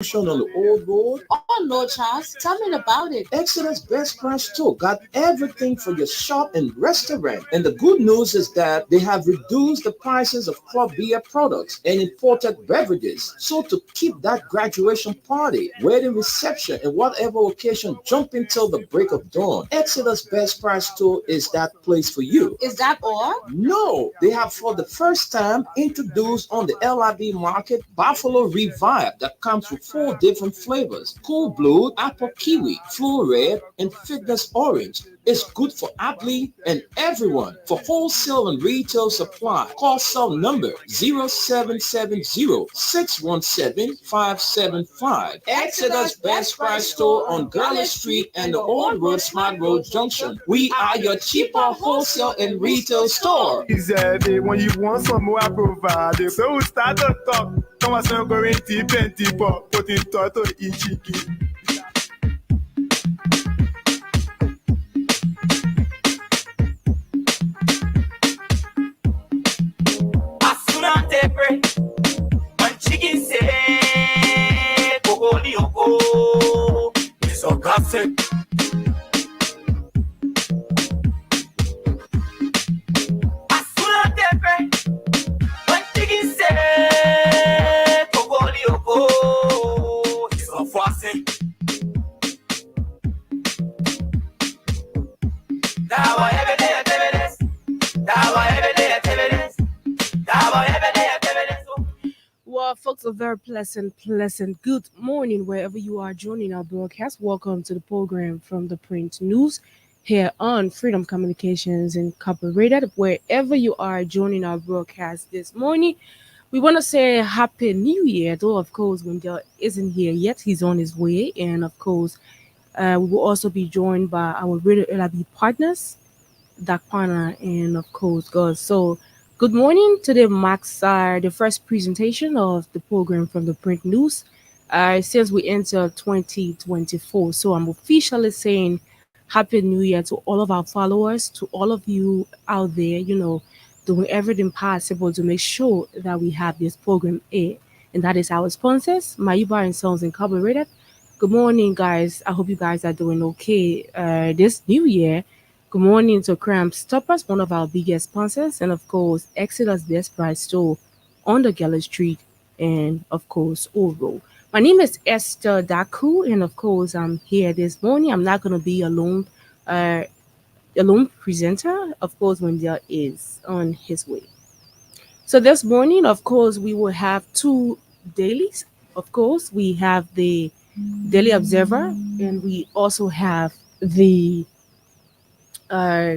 on the old road. Oh no, Charles, tell me about it. Exodus Best Price Store got everything for your shop and restaurant. And the good news is that they have reduced the prices of club beer products and imported beverages. So to keep that graduation party, wedding reception, and whatever occasion jumping till the break of dawn, Exodus Best Price Store is that place for you. Is that all? No, they have for the first time introduced on the LIB market Buffalo Revive that comes with four different flavors: Cool Blue, Apple Kiwi, Flu Red, and Fitness Orange. It's good for athlete and everyone. For wholesale and retail supply, call cell number 0770-617-575. Exodus Best Price Store on Gully Street and the Old Road Smart Road Junction. We are your cheaper wholesale and retail store. Easy, when you want some more, I provide. So we start to talk. Come on, so go into plenty pop, put in toto ichiki. Asuna tepre, one chicken say, Coco Lioko, it's a gossip. Well, folks, a very pleasant good morning wherever you are joining our broadcast. Welcome to the program from the Print News here on Freedom Communications Incorporated. Wherever you are joining our broadcast this morning, we want to say Happy New Year. Though, of course, Wendell isn't here yet, he's on his way. And, of course, we will also be joined by our Radio LIB partners, Dakpana, and, of course, God. So, good morning. Today marks the first presentation of the program from the Print News since we entered 2024. So I'm officially saying Happy New Year to all of our followers, to all of you out there, doing everything possible to make sure that we have this program air. And that is our sponsors, Mayuba and Sons Incorporated. Good morning, guys. I hope you guys are doing okay this new year. Good morning to Cramp Stoppers, one of our biggest sponsors, and of course, Exodus Best Price Store on the Gala Street, and of course, Oro. My name is Esther Daku, and of course, I'm here this morning. I'm not going to be alone presenter. Of course, Wendell is on his way. So this morning, of course, we will have two dailies. Of course, we have the Daily Observer, and we also have uh,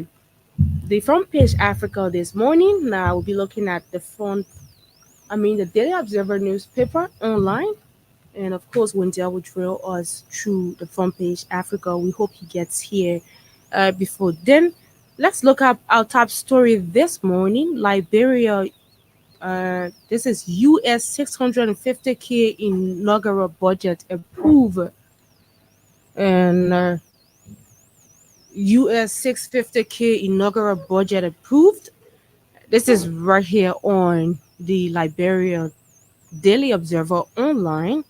the front page Africa this morning. Now we'll be looking at the Daily Observer newspaper online. And of course, Wendell will drill us through the front page Africa. We hope he gets here before then. Let's look up our top story this morning. Liberia, this is US 650K inaugural budget approved. And US 650K inaugural budget approved. This is right here on the Liberia Daily Observer online.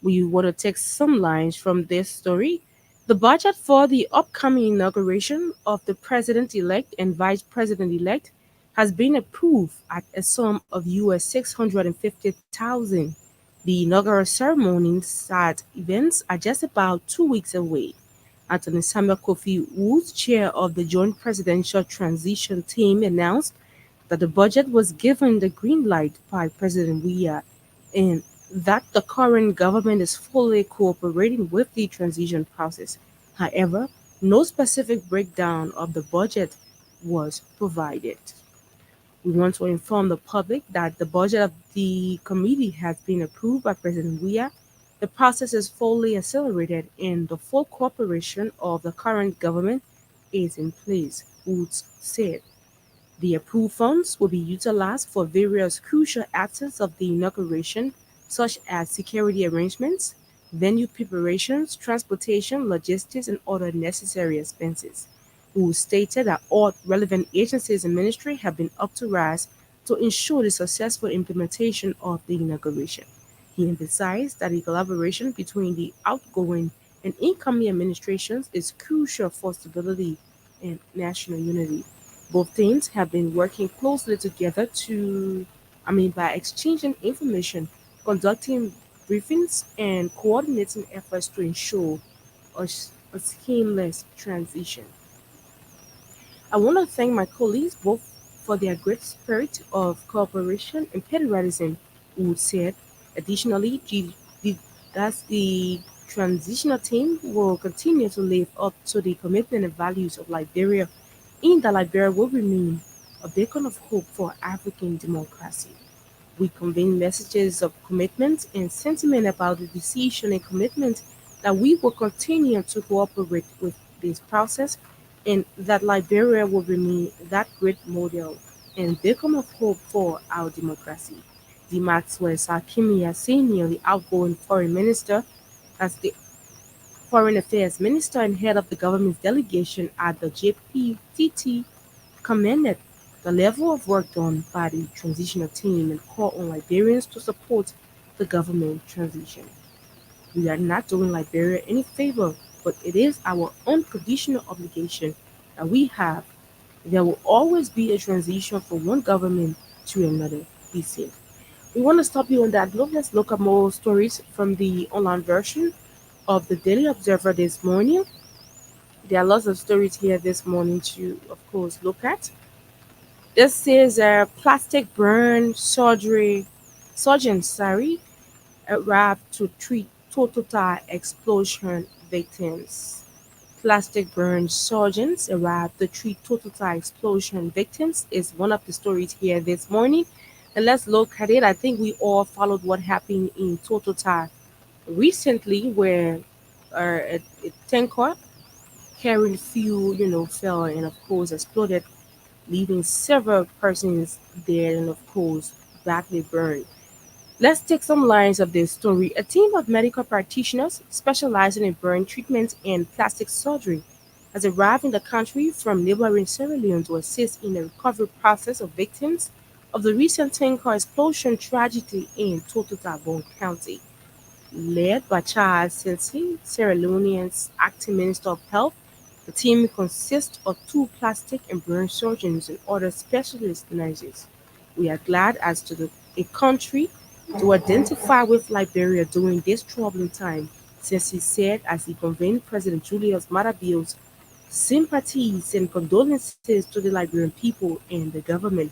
We want to take some lines from this story. The budget for the upcoming inauguration of the president-elect and vice president-elect has been approved at a sum of US 650,000. The inaugural ceremonies at events are just about 2 weeks away. Anthony Samuel Kofi Woods, chair of the Joint Presidential Transition Team, announced that the budget was given the green light by President Weah and that the current government is fully cooperating with the transition process. However, no specific breakdown of the budget was provided. We want to inform the public that the budget of the committee has been approved by President Weah. The process is fully accelerated and the full cooperation of the current government is in place, Woods said. The approved funds will be utilized for various crucial aspects of the inauguration, such as security arrangements, venue preparations, transportation, logistics, and other necessary expenses. Who stated that all relevant agencies and ministry have been authorized to ensure the successful implementation of the inauguration. He emphasized that the collaboration between the outgoing and incoming administrations is crucial for stability and national unity. Both teams have been working closely together by exchanging information, conducting briefings, and coordinating efforts to ensure a seamless transition. I want to thank my colleagues both for their great spirit of cooperation and patriotism, Wood said. Additionally, thus the transitional team will continue to live up to the commitment and values of Liberia, in that Liberia will remain a beacon of hope for African democracy. We convey messages of commitment and sentiment about the decision and commitment that we will continue to cooperate with this process, and that Liberia will remain that great model and beacon of hope for our democracy. The Maxwell Sakimia Senior, the outgoing foreign minister, as the foreign affairs minister and head of the government's delegation at the JPTT, commended the level of work done by the transitional team and called on Liberians to support the government transition. We are not doing Liberia any favor, but it is our unconditional obligation that we have. There will always be a transition from one government to another, he said. We want to stop you on that note. Let's look at more stories from the online version of the Daily Observer this morning. There are lots of stories here this morning to, of course, look at. This is a plastic burn surgery surgeon, arrived to treat Total explosion victims. Plastic burn surgeons arrived to treat Total explosion victims is one of the stories here this morning. And let's look at it. I think we all followed what happened in Total recently, where a tanker carrying fuel, fell and of course exploded, leaving several persons dead and of course badly burned. Let's take some lines of this story. A team of medical practitioners specializing in burn treatment and plastic surgery has arrived in the country from neighboring Sierra Leone to assist in the recovery process of victims of the recent tanker explosion tragedy in Tototabon County. Led by Charles Sensi, Sierra Leone's acting Minister of Health, the team consists of two plastic and burn surgeons and other specialist nurses. We are glad as to a country to identify with Liberia during this troubling time, Sensi said as he conveyed President Julius Maada Bio's sympathies and condolences to the Liberian people and the government.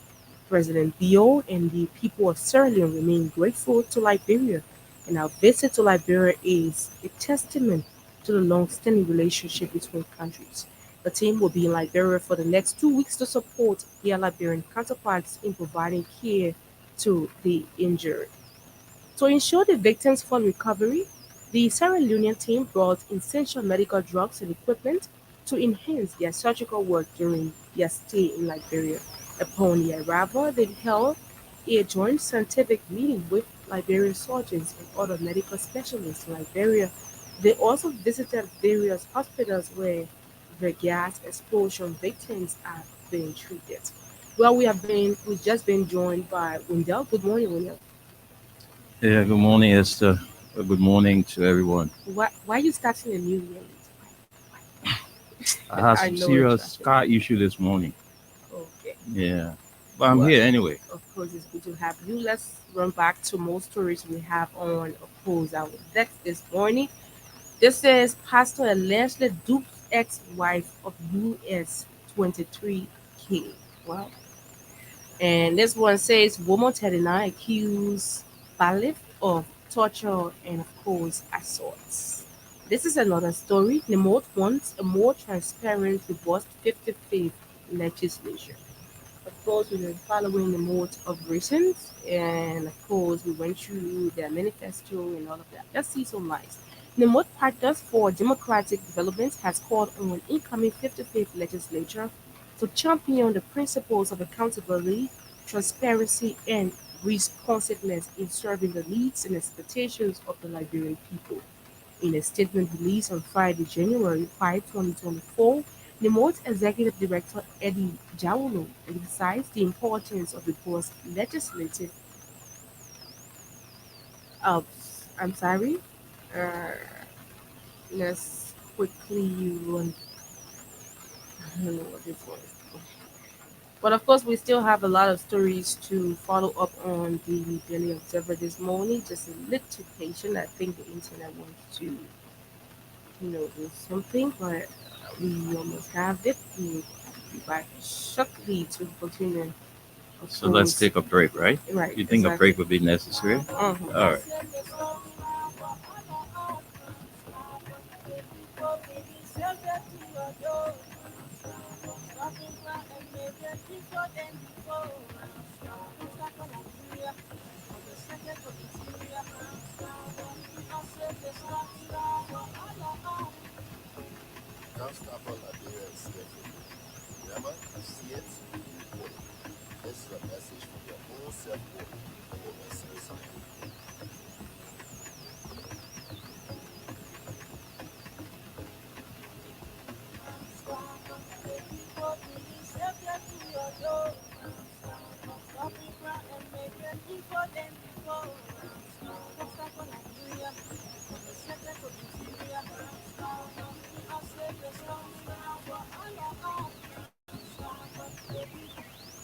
President Bio and the people of Sierra Leone remain grateful to Liberia, and our visit to Liberia is a testament to the long-standing relationship between countries. The team will be in Liberia for the next 2 weeks to support their Liberian counterparts in providing care to the injured. To ensure the victims' full recovery, the Sierra Leonean team brought essential medical drugs and equipment to enhance their surgical work during their stay in Liberia. Upon their arrival, they held a joint scientific meeting with Liberian surgeons and other medical specialists in Liberia. They also visited various hospitals where the gas explosion victims are being treated. Well, we've just been joined by Wendell. Good morning, Wendell. Yeah, good morning, Esther. Good morning to everyone. Why are you starting a new year I had I some know serious it's car issue this morning. Okay. Yeah, but I'm Well, here anyway. of course, it's good to have you. Let's run back to more stories we have on, of course, our deck this morning. This is Pastor allegedly duped ex-wife of US 23K. Wow. And this one says woman 39 accused Balif of torture and of course assaults. This is another story. Nemot wants a more transparent, robust 55th legislature. Of course, we've been following the mode of recent, and of course, we went through their manifesto and all of that. Let's see some lines. The Mod Partners for Democratic Development has called on incoming 55th legislature to champion the principles of accountability, transparency, and responsiveness in serving the needs and expectations of the Liberian people. In a statement released on Friday, January 5, 2024, Nemo's Executive Director Eddie Jawolo emphasized the importance of the post legislative Oh, I'm sorry. Uh, let's quickly run. I don't know what this was. But of course, we still have a lot of stories to follow up on the Daily Observer this morning. Just a little patient. I think the internet wants to, do something, but we almost have it. We'll be back shortly to continue, of So let's course. take a break, right? Right, You think a exactly. break would be necessary? Uh-huh. All right. Don't stop on Liberia and see it for good. Remember, you see it, you report it. This is a message from your own self-work and your SCSI.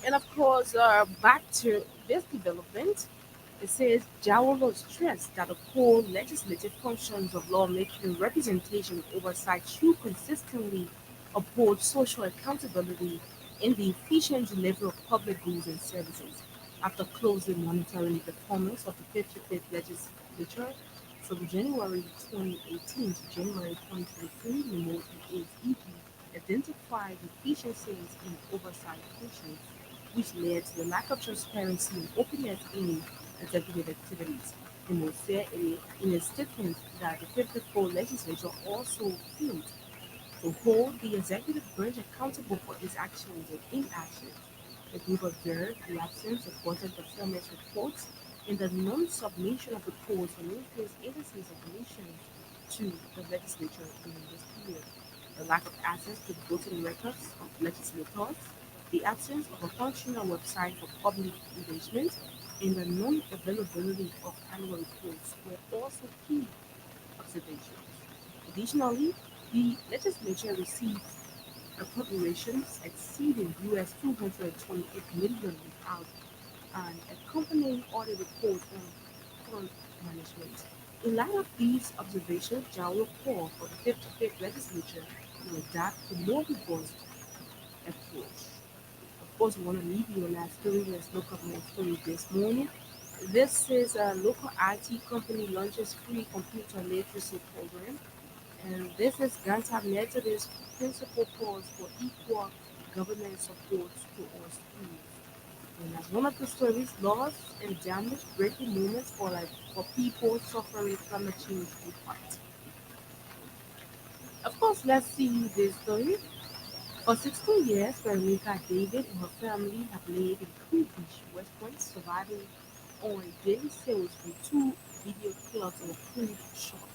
And of course, back to this development, it says Jawolo stressed that the core legislative functions of lawmaking, representation, and oversight should consistently uphold social accountability in the efficient delivery of public goods and services. After closely monitoring the performance of the 55th legislature from January 2018 to January 2023, Memo EA's identified deficiencies in oversight functions which led to the lack of transparency and openness in executive activities. The said in a statement that the 54 legislature also failed to hold the executive branch accountable for its actions and inactions. The group observed the absence of budget performance reports and the non-submission of reports from increased agencies and commissions to the legislature during this period. The lack of access to the voting records of legislators, the absence of a functional website for public engagement, and the non-availability of annual reports were also key observations. Additionally, the legislature received appropriations exceeding US 228 million without an accompanying audit report on fund management. In light of these observations, Jao called for the 55th legislature to adapt a more robust approach. Of course, we want to leave you on that story. Let's look up more story this morning. This is a local IT company launches free computer literacy program. And this is Ganta Methodist principal calls for equal government support to all schools. And as one of the stories, loss and damage, breaking moments for people suffering climate change impact. Of course, let's see this story. For 16 years, Veronica David and her family have lived in Cool Beach, West Point, surviving on daily sales from two video clubs and a food shop.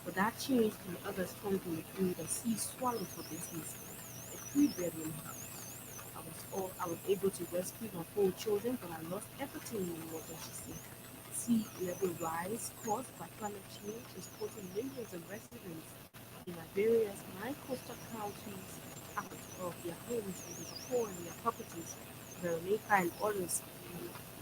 But that changed when August 2023, the sea swallowed her business, a three-bedroom house. I was able to rescue my four children, but I lost everything in the water, she said. Sea level rise caused by climate change is putting millions of residents in various nine coastal counties out of their homes and destroying their properties. Veronica and others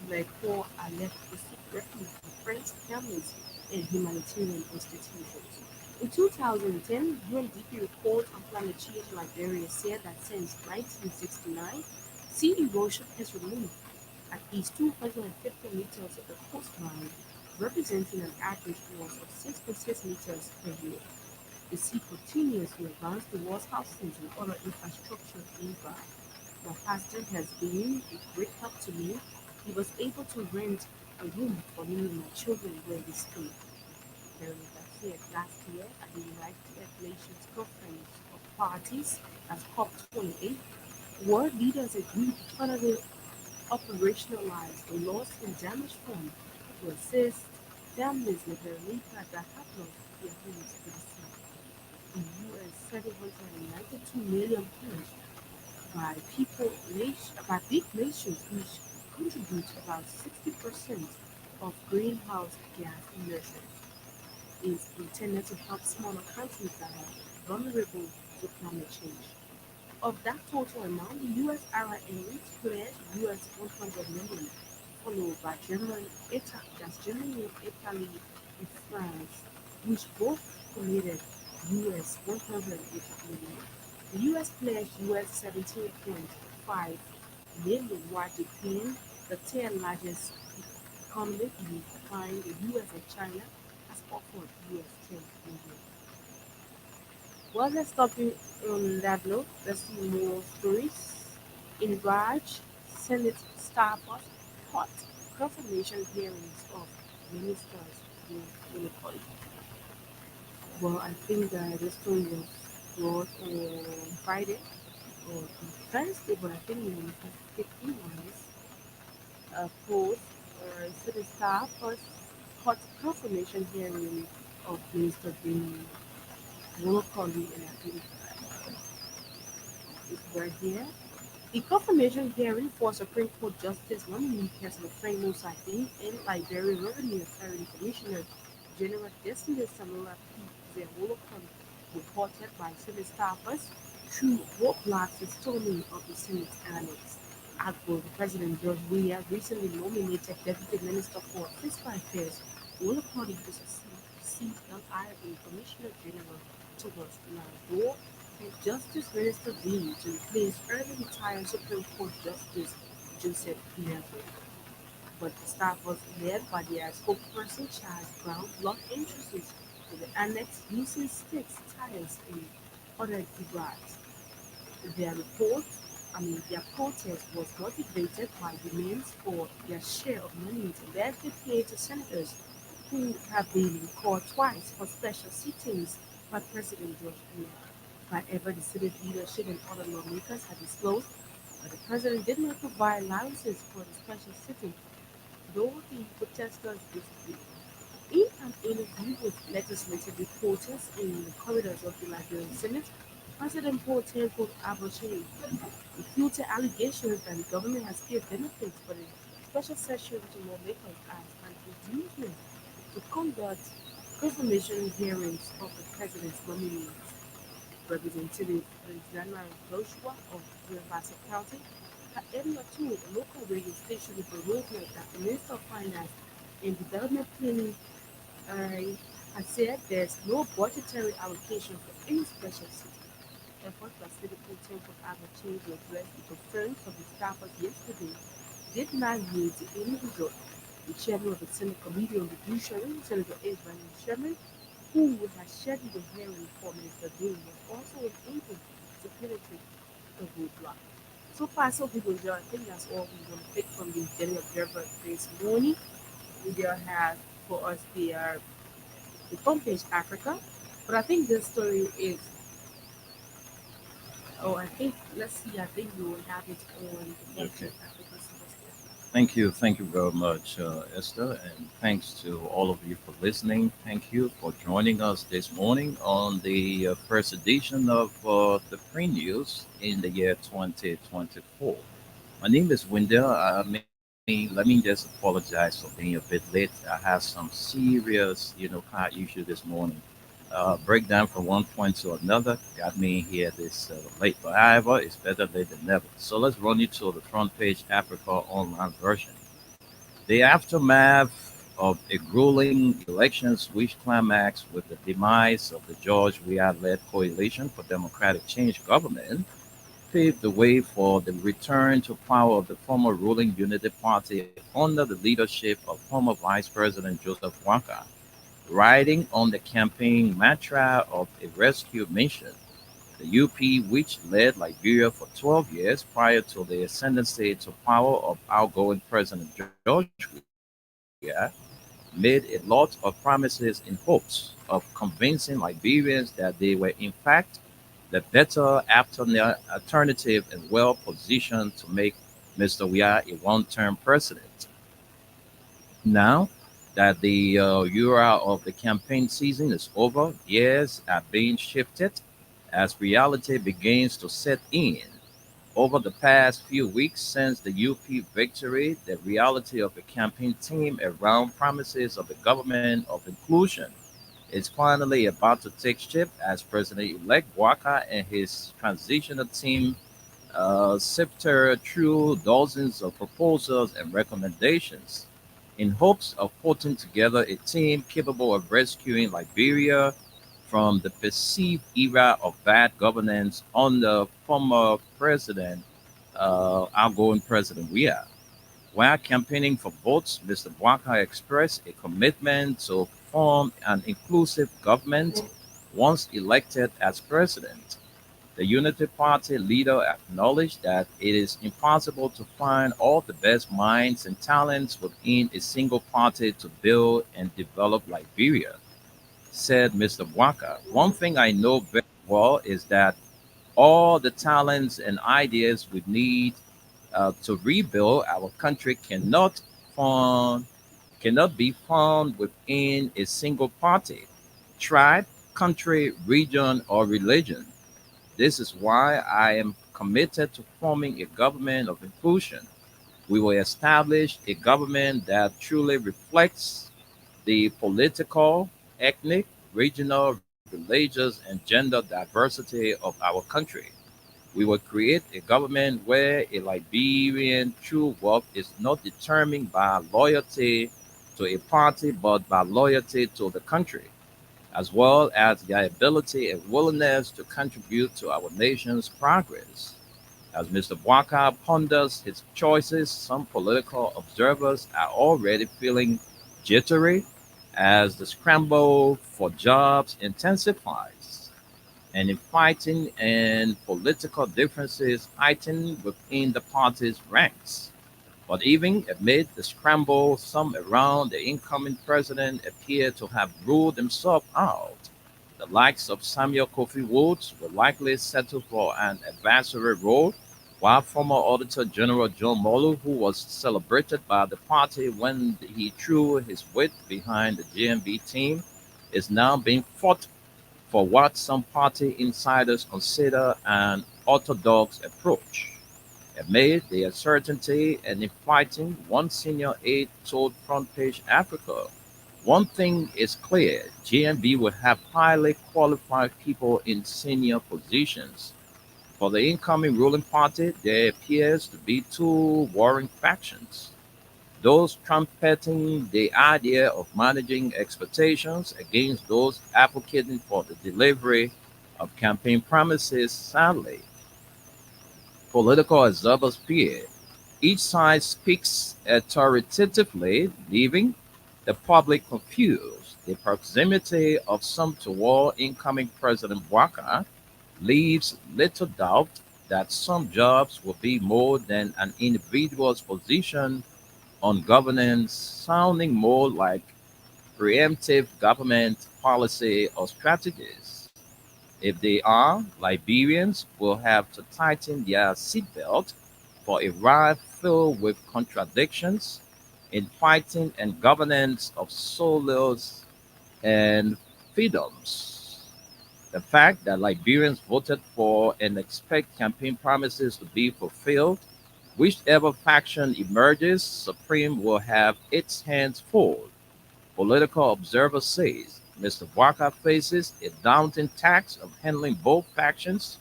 like poor are left to seek refuge from friends, families, and humanitarian institutions. In 2010, UNDP report on climate change in Liberia said that since 1969, sea erosion has removed at least 250 meters of the coastline, representing an average loss of 6.6 meters per year. The sea continues to advance towards housing and other infrastructure nearby. My husband has been a great help to me. He was able to rent a room for me and my children where we stay. Veronica said last year at the United Nations Conference of Parties as COP28, world leaders agreed to finally operationalize the loss and damage fund to assist families in Veronica that have lost their homes to the sea. The US $792 million pledged by by big nations which contribute about 60% of greenhouse gas emissions is intended to help smaller countries that are vulnerable to climate change. Of that total amount, the US IRA pledged US 100 million, followed by Germany, Italy, and France, which both committed US 180 million. The US pledged US 17.5 million, while Japan, the third largest economy behind the US and China, has offered US 10 million. Well, let's stop you on that note. Let's see more stories. In Raj, Senate Starbucks hot confirmation hearings of ministers in inequality. Well, I think that this story was brought on Friday or on Thursday, but I think we have 15 lines. Post Senate Starbucks hot confirmation hearing of Minister being Monopoly and I think it's right here. The confirmation hearing for Supreme Court Justice nominee Councilor Frank Musati and Liberia Revenue Affairs Commissioner General Destiny Samora P. Zewolokon reported by Senate staffers through roadblocks and storming of the Senate annex. Agbo, President George Weah recently nominated Deputy Minister for Fiscal Affairs Wolokoni to succeed LIA Commissioner General Thomas Nagbo and Justice Minister Lee to replace early retired Supreme Court Justice Joseph Pinedo. But the staff was led by their spokesperson Charles Brown blocked entrances to the annex using sticks, tires, and other debris. Their their protest was motivated by demands for their share of money directly paid to senators who have been in court twice for special sittings by President George Bush. However, the Senate leadership and other lawmakers had disclosed that the president did not provide allowances for the special sitting, though the protesters disagreed. In an interview with legislative reporters in the corridors of the Liberian Senate, President Paul Temple Abuche refuted allegations that the government has paid benefits for the special session to lawmakers as an inducement to conduct confirmation hearings of the president's nominees. Representative Alexandra Joshua of Riverside County had earlier told a local radio station in Barovia that the Minister of Finance and Development Planning had said there's no budgetary allocation for any special city. Efforts by City Temple Abuche to address the concerns of the staffers yesterday did not yield to any result. The chairman of the Senate Committee on Judiciary, Senator Abraham Sherman, who has scheduled a hearing for Minister Dean, was also unable to penetrate the roadblock. So far, so good, Joe. I think that's all we want to pick from the Daily Observer this morning. We will have for us the front page Africa, but I think this story is. Oh, I think let's see. I think we will have it on the front Okay. page Africa. So let's get Thank you very much, Esther, and thanks to all of you for listening. Thank you for joining us this morning on the first edition of the Pre News in the year 2024. My name is Wendell. Let me just apologize for being a bit late. I had some serious, car issue this morning. Breakdown from one point to another got me here this late. But however, it's better late than never. So let's run you to the front page Africa online version. The aftermath of a grueling elections, which climaxed with the demise of the George Weah-led Coalition for Democratic Change government, paved the way for the return to power of the former ruling Unity Party under the leadership of former Vice President Joseph Waka. Riding on the campaign mantra of a rescue mission, the UP, which led Liberia for 12 years prior to the ascendancy to power of outgoing President George Weah, made a lot of promises in hopes of convincing Liberians that they were in fact the better alternative and well positioned to make Mr. Weah a one-term president. Now that the era of the campaign season is over, gears are being shifted as reality begins to set in. Over the past few weeks since the UP victory, the reality of a campaign team around promises of a government of inclusion is finally about to take shape as President-elect Waka and his transitional team sifter through dozens of proposals and recommendations in hopes of putting together a team capable of rescuing Liberia from the perceived era of bad governance under former president, outgoing President Weah. While campaigning for votes, Mr. Waka expressed a commitment to form an inclusive government once elected as president. The Unity Party leader acknowledged that it is impossible to find all the best minds and talents within a single party to build and develop Liberia. Said Mr. Waka, one thing I know very well is that all the talents and ideas we need to rebuild our country found, cannot be found within a single party, tribe, country, region, or religion. This is why I am committed to forming a government of inclusion. We will establish a government that truly reflects the political, ethnic, regional, religious, and gender diversity of our country. We will create a government where a Liberian true wealth is not determined by loyalty to a party but by loyalty to the country, as well as their ability and willingness to contribute to our nation's progress. As Mr. Waka ponders his choices, some political observers are already feeling jittery as the scramble for jobs intensifies and infighting and political differences heighten within the party's ranks. But even amid the scramble, some around the incoming president appear to have ruled themselves out. The likes of Samuel Kofi Woods will likely settle for an advisory role, while former Auditor General John Molu, who was celebrated by the party when he threw his weight behind the GMB team, is now being fought for what some party insiders consider an orthodox approach. Amid the uncertainty and infighting, one senior aide told Front Page Africa, one thing is clear, GMB will have highly qualified people in senior positions. For the incoming ruling party, there appears to be two warring factions. Those trumpeting the idea of managing expectations against those advocating for the delivery of campaign promises. Sadly, political observers fear each side speaks authoritatively, leaving the public confused. The proximity of some toward incoming President Waka leaves little doubt that some jobs will be more than an individual's position on governance, sounding more like preemptive government policy or strategies. If they are, Liberians will have to tighten their seatbelt for a ride filled with contradictions in fighting and governance of souls and freedoms. The fact that Liberians voted for and expect campaign promises to be fulfilled, whichever faction emerges supreme will have its hands full. Political observer says Mr. Waka faces a daunting task of handling both factions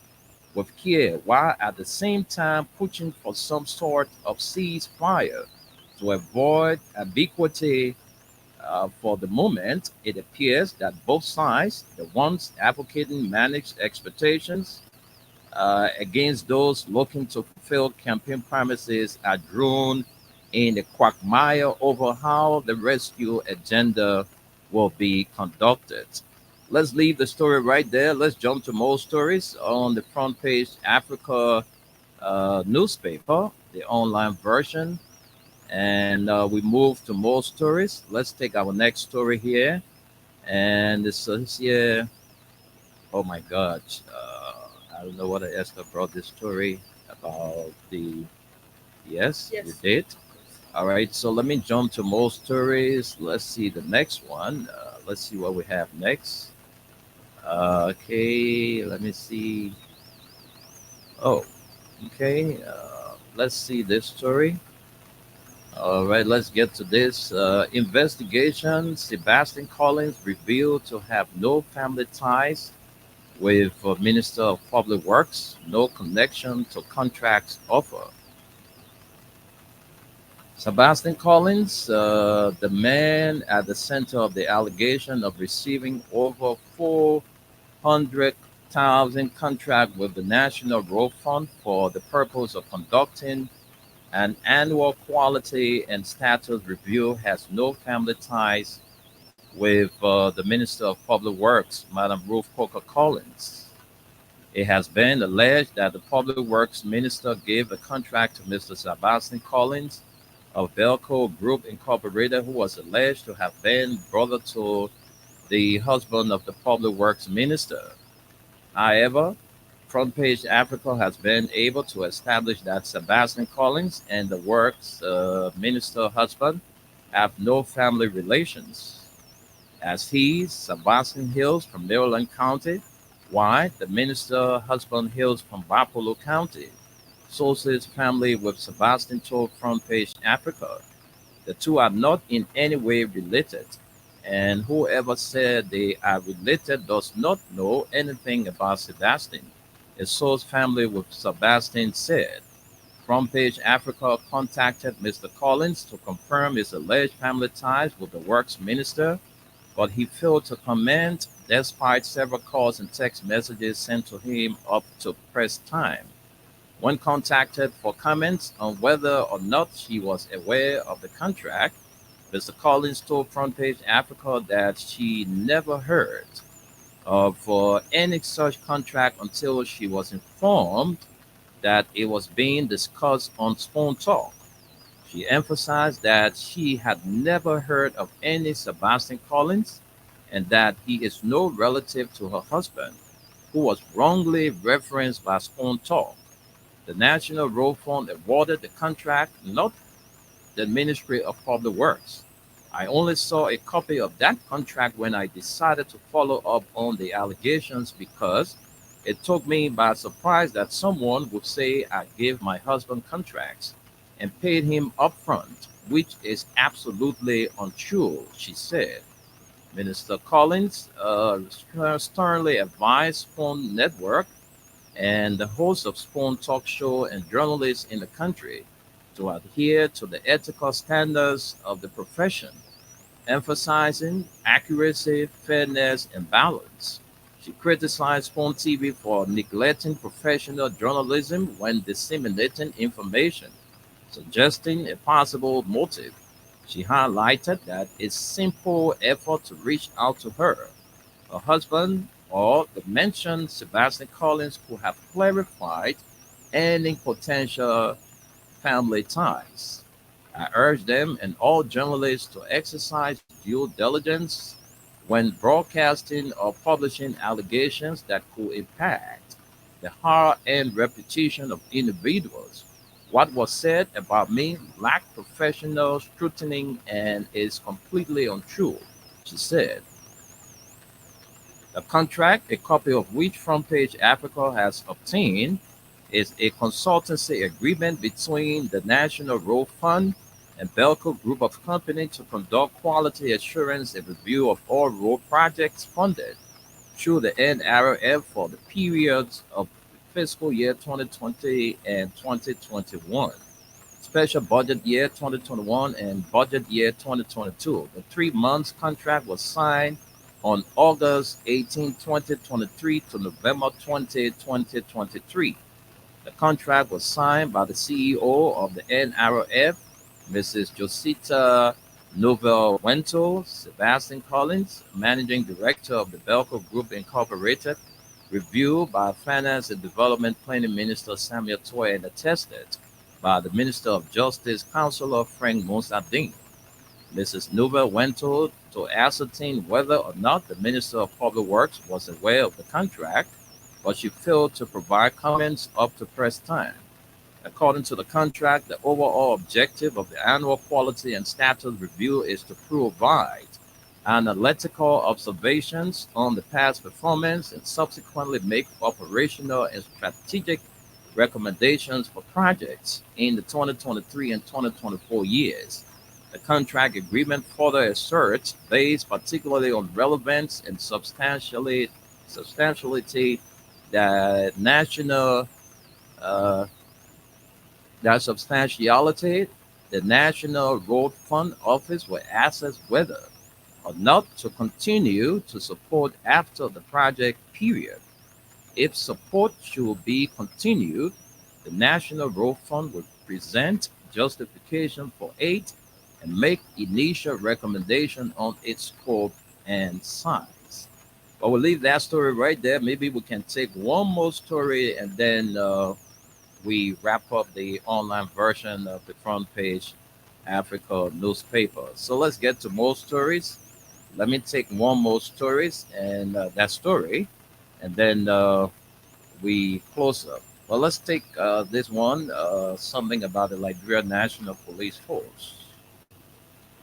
with care while at the same time pushing for some sort of ceasefire to avoid ambiguity. For the moment, it appears that both sides, the ones advocating managed expectations against those looking to fulfill campaign promises, are drawn in a quagmire over how the rescue agenda will be conducted. Let's leave the story right there. Let's jump to more stories on the Front Page Africa newspaper, the online version. And we move to more stories. Let's take our next story here. And this is here. Oh my God. I don't know whether Esther brought this story about the. Yes, you did. All right. So let me jump to more stories. Let's see the next one. Let's see what we have next. Okay. Let me see. Oh, Okay, let's see this story. All right, let's get to this. Investigation Sebastian Collins revealed to have no family ties with Minister of Public Works, no connection to contracts offer. Sebastian Collins, the man at the center of the allegation of receiving over 400,000 contract with the National Road Fund for the purpose of conducting an annual quality and status review, has no family ties with the Minister of Public Works, Madam Ruth Coker Collins. It has been alleged that the Public Works Minister gave a contract to Mr. Sebastian Collins of Belco Group Incorporated, who was alleged to have been brother to the husband of the Public Works Minister. However, Front Page Africa has been able to establish that Sebastian Collins and the Works Minister husband have no family relations, as he, Sebastian, hails from Maryland County, while the Minister husband hails from Bapolo County. Sources family with Sebastian told Front Page Africa the two are not in any way related, and whoever said they are related does not know anything about Sebastian. A source family with Sebastian said. Front Page Africa contacted Mr. Collins to confirm his alleged family ties with the Works Minister, but he failed to comment despite several calls and text messages sent to him up to press time. When contacted for comments on whether or not she was aware of the contract, Mr. Collins told Front Page Africa that she never heard of any such contract until she was informed that it was being discussed on Spoon Talk. She emphasized that she had never heard of any Sebastian Collins and that he is no relative to her husband, who was wrongly referenced by Spoon Talk. The National Road Fund awarded the contract, not the Ministry of Public Works. I only saw a copy of that contract when I decided to follow up on the allegations because it took me by surprise that someone would say I gave my husband contracts and paid him upfront, which is absolutely untrue, she said. Minister Collins sternly advised Spoon Network and the hosts of Spoon Talk Show and journalists in the country to adhere to the ethical standards of the profession, emphasizing accuracy, fairness, and balance. She criticized Spoon TV for neglecting professional journalism when disseminating information, suggesting a possible motive. She highlighted that a simple effort to reach out to her husband, or the mentioned Sebastian Collins could have clarified any potential family ties. I urge them and all journalists to exercise due diligence when broadcasting or publishing allegations that could impact the hard-earned reputation of individuals. What was said about me lacked professional scrutiny and is completely untrue, she said. The contract, a copy of which Front Page Africa has obtained, is a consultancy agreement between the National Road Fund and Belco Group of Companies to conduct quality assurance and review of all road projects funded through the NRF for the periods of fiscal year 2020 and 2021, special budget year 2021 and budget year 2022. The 3 months contract was signed on August 18, 2023 to November 20, 2023. The contract was signed by the CEO of the NRF, Mrs. Josita Novel Wento, Sebastian Collins, Managing Director of the Belco Group Incorporated, reviewed by Finance and Development Planning Minister Samuel Toy and attested by the Minister of Justice, Councilor Frank Mousadine. Mrs. Novel Wento to ascertain whether or not the Minister of Public Works was aware of the contract, but she failed to provide comments up to press time. According to the contract, the overall objective of the annual quality and status review is to provide analytical observations on the past performance and subsequently make operational and strategic recommendations for projects in the 2023 and 2024 years. The contract agreement further asserts, based particularly on relevance and substantiality, that uh, substantiality, the National Road Fund Office will assess whether or not to continue to support after the project period. If support should be continued, the National Road Fund will present justification for it and make initial recommendation on its scope and size. But we'll leave that story right there. Maybe we can take one more story and then we wrap up the online version of the front page Africa newspaper. So let's get to more stories. Let me take one more stories and that story, and then we close up. Well, let's take this one, something about the Liberia National Police Force.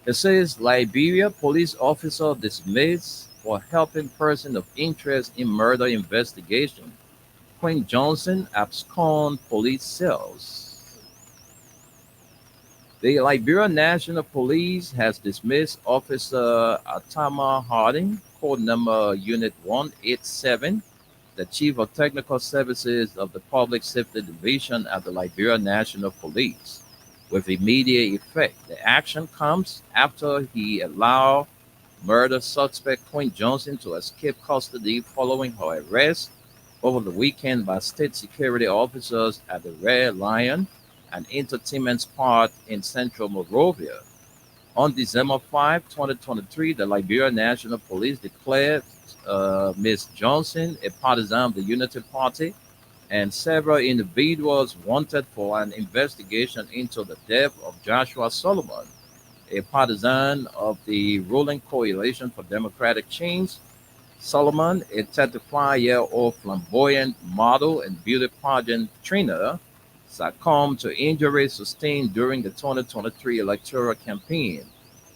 It says Liberia police officer dismissed for helping person of interest in murder investigation. Queen Johnson abscond police cells. The Liberia National Police has dismissed Officer Atama Harding, code number Unit 187, the Chief of Technical Services of the Public Safety Division at the Liberia National Police, with immediate effect. The action comes after he allowed murder suspect Queen Johnson to escape custody following her arrest over the weekend by state security officers at the Red Lion, an entertainment spot in central Monrovia. On December 5, 2023, the Liberia National Police declared Ms. Johnson a partisan of the Unity Party and several individuals wanted for an investigation into the death of Joshua Solomon, a partisan of the ruling Coalition for Democratic Change. Solomon, a 35-year-old flamboyant model and beauty pageant trainer, succumbed to injuries sustained during the 2023 electoral campaign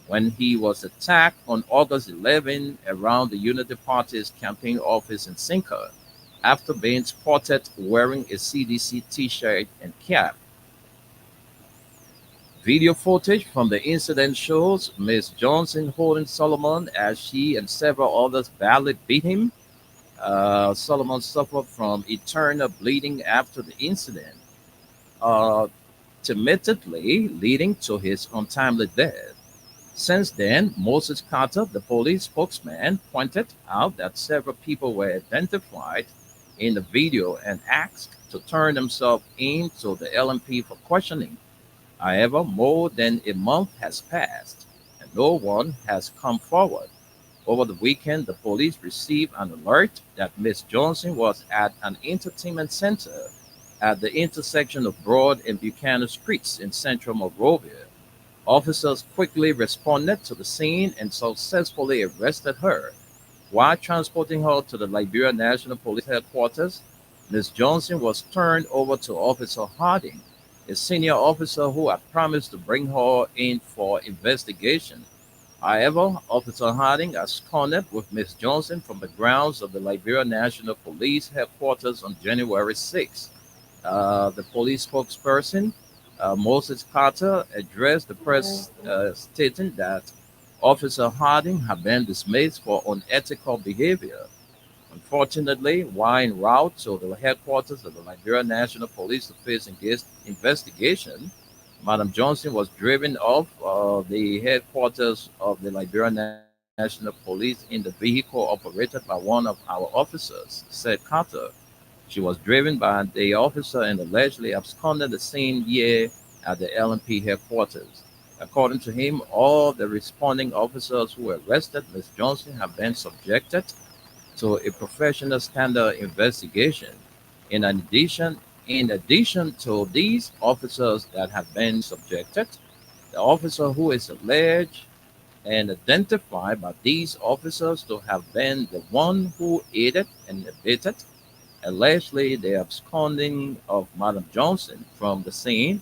when he was attacked on August 11 around the Unity Party's campaign office in Sinker after being spotted wearing a CDC t-shirt and cap. Video footage from the incident shows Ms. Johnson holding Solomon as she and several others badly beat him. Solomon suffered from internal bleeding after the incident, ultimately leading to his untimely death. Since then, Moses Carter, the police spokesman, pointed out that several people were identified in the video and asked to turn themselves in to the LMP for questioning. However, more than a month has passed and no one has come forward. Over the weekend, the police received an alert that Ms. Johnson was at an entertainment center at the intersection of Broad and Buchanan Streets in central Monrovia. Officers quickly responded to the scene and successfully arrested her. While transporting her to the Liberia National Police headquarters, Ms. Johnson was turned over to Officer Harding, a senior officer who had promised to bring her in for investigation. However, Officer Harding absconded with Ms. Johnson from the grounds of the Liberia National Police headquarters on January 6. The police spokesperson, Moses Carter, addressed the press stating that Officer Harding had been dismissed for unethical behavior. Unfortunately, while en route to the headquarters of the Liberia National Police to face engaged investigation, Madam Johnson was driven off the headquarters of the Liberia National Police in the vehicle operated by one of our officers, said Carter. She was driven by the officer and allegedly absconded the same year at the LMP headquarters. According to him, all the responding officers who arrested Ms. Johnson have been subjected to a professional standard investigation. In addition to these officers that have been subjected, the officer who is alleged and identified by these officers to have been the one who aided and abetted allegedly the absconding of Madam Johnson from the scene,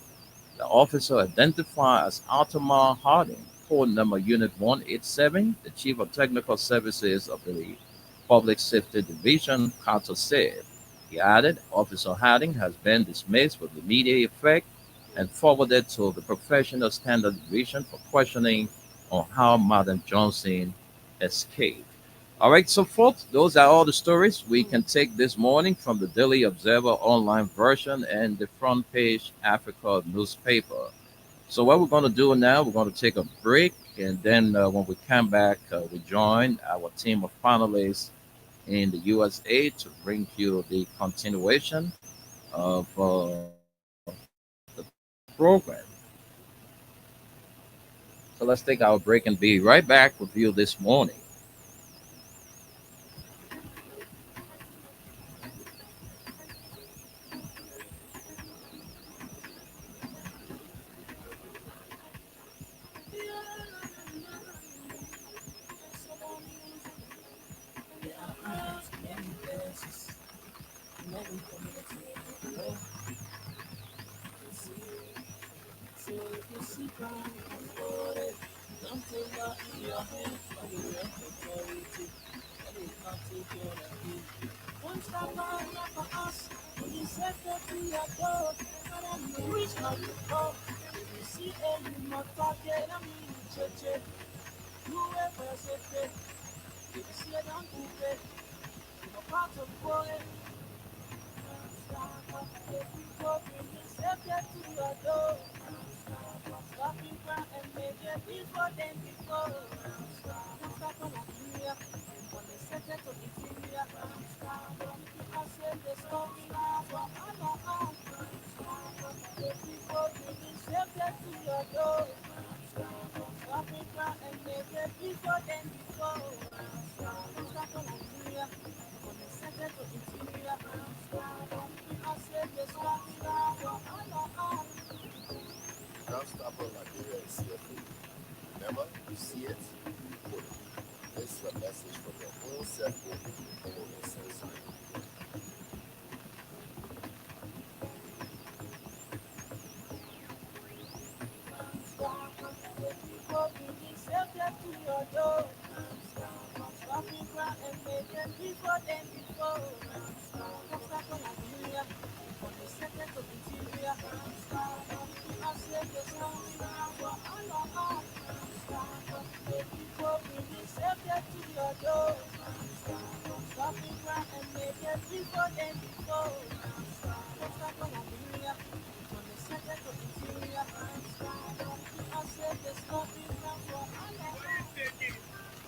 the officer identified as Altamar Harding, code number Unit 187, the Chief of Technical Services of the Public Safety Division, Carter said. He added, Officer Harding has been dismissed with immediate effect and forwarded to the Professional Standard Division for questioning on how Madam Johnson escaped. All right, so folks, those are all the stories we can take this morning from the Daily Observer online version and the front page Africa newspaper. So what we're going to do now, we're going to take a break, and then when we come back, we join our team of panelists in the USA to bring you the continuation of the program. So let's take our break and be right back with you this morning. Non-stop on Liberia and CFA. Remember, you see it, you report it. This is a message from your own self-made global sense.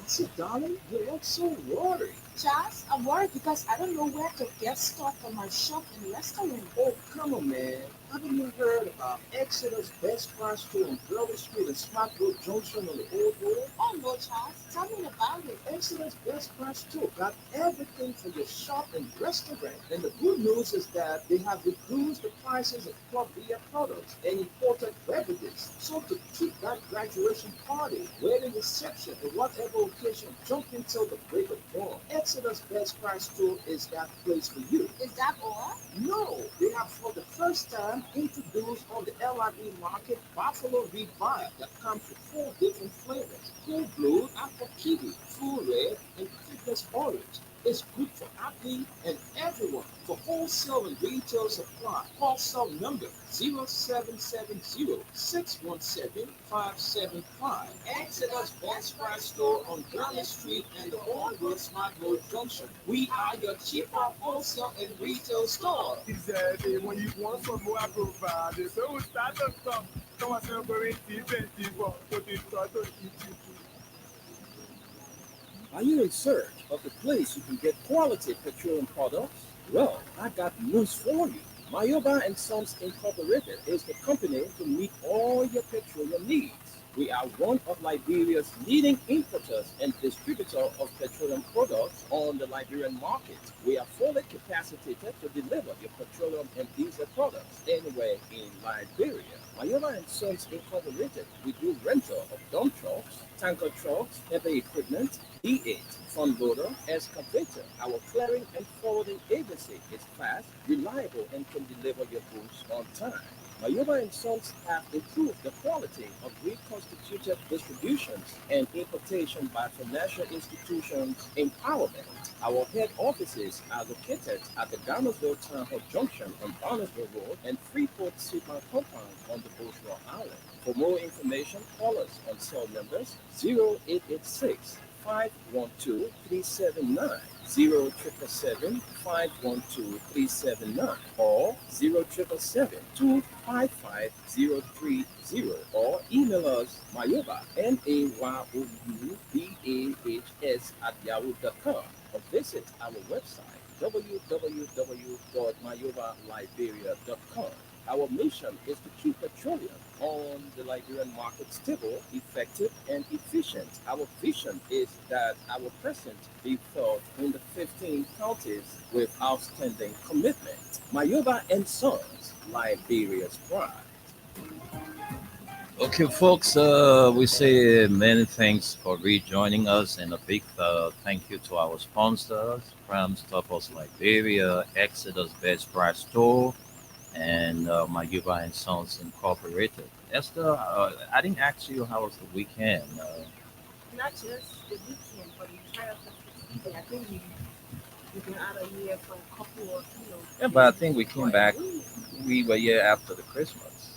I said, darling, you look so worried. Charles, I'm worried because I don't know where to get stuff for my shop and restaurant. Oh, come on, man. Haven't you heard about Exeter's Best Price Store on Glover Street and Smart Road Junction on the Old Road? Oh no, Charles, tell me about it. Exeter's Best Price Store got everything for your shop and restaurant. And the good news is that they have reduced the prices of club beer products and imported beverages. So to keep that graduation party, wedding reception, or whatever occasion, jump until the break of dawn. Exeter's Best Price Store is that place for you. Is that all? No, they have for the first time introduced on the LIB market Buffalo Revive that comes with 4 different flavors: cold blue, apple kiwi, full red, and thickness orange. It's good for athlete and everyone. For wholesale and retail supply, call cell number 0770-617-575. Exeter's Best Price Store on Gurney Street and the Old Road Smart Road Junction. We are your cheaper wholesale and retail store. Exactly. When you want some more, I provide it. So we start to talk. Someone say going deep and deeper. Put it to eat. Are you in search of a place you can get quality petroleum products? Well, I got news for you. Mayoba and Sons Incorporated is the company to meet all your petroleum needs. We are one of Liberia's leading importers and distributors of petroleum products on the Liberian market. We are fully capacitated to deliver your petroleum and diesel products anywhere in Liberia. Mayoba and Sons Incorporated, we do rental of dump trucks, tanker trucks, heavy equipment, D8, front loader, excavator. Our clearing and forwarding agency is fast, reliable, and can deliver your goods on time. Mayoba and Sons have improved the quality of reconstituted distributions and importation by financial institutions empowerment. Our head offices are located at the Garnersville Town Hall Junction on Barnesville Road and Freeport Superman compound on the Bourgeois Island. For more information, call us on cell numbers 0886 512 379, 0777 512 379, or 0777 255 or email us mayoba, mayoubahs at yahoo.com, or visit our website www.mayobaliberia.com. Our mission is to keep petroleum on the Liberian market stable, effective, and efficient. Our vision is that our presence be felt in the 15 counties with outstanding commitment. Mayoba and Sons, Liberia's pride. Okay, folks, we say many thanks for rejoining us, and a big thank you to our sponsors, Prime Stoppers Liberia, Exodus Best Price Store, and Mayuba and Sons Incorporated. Esther, I didn't ask you how was the weekend. Not just the weekend, but the entire festive season. I think we've been out of here for a couple of, Yeah, but I think we days came for a back. week. We were here after the Christmas,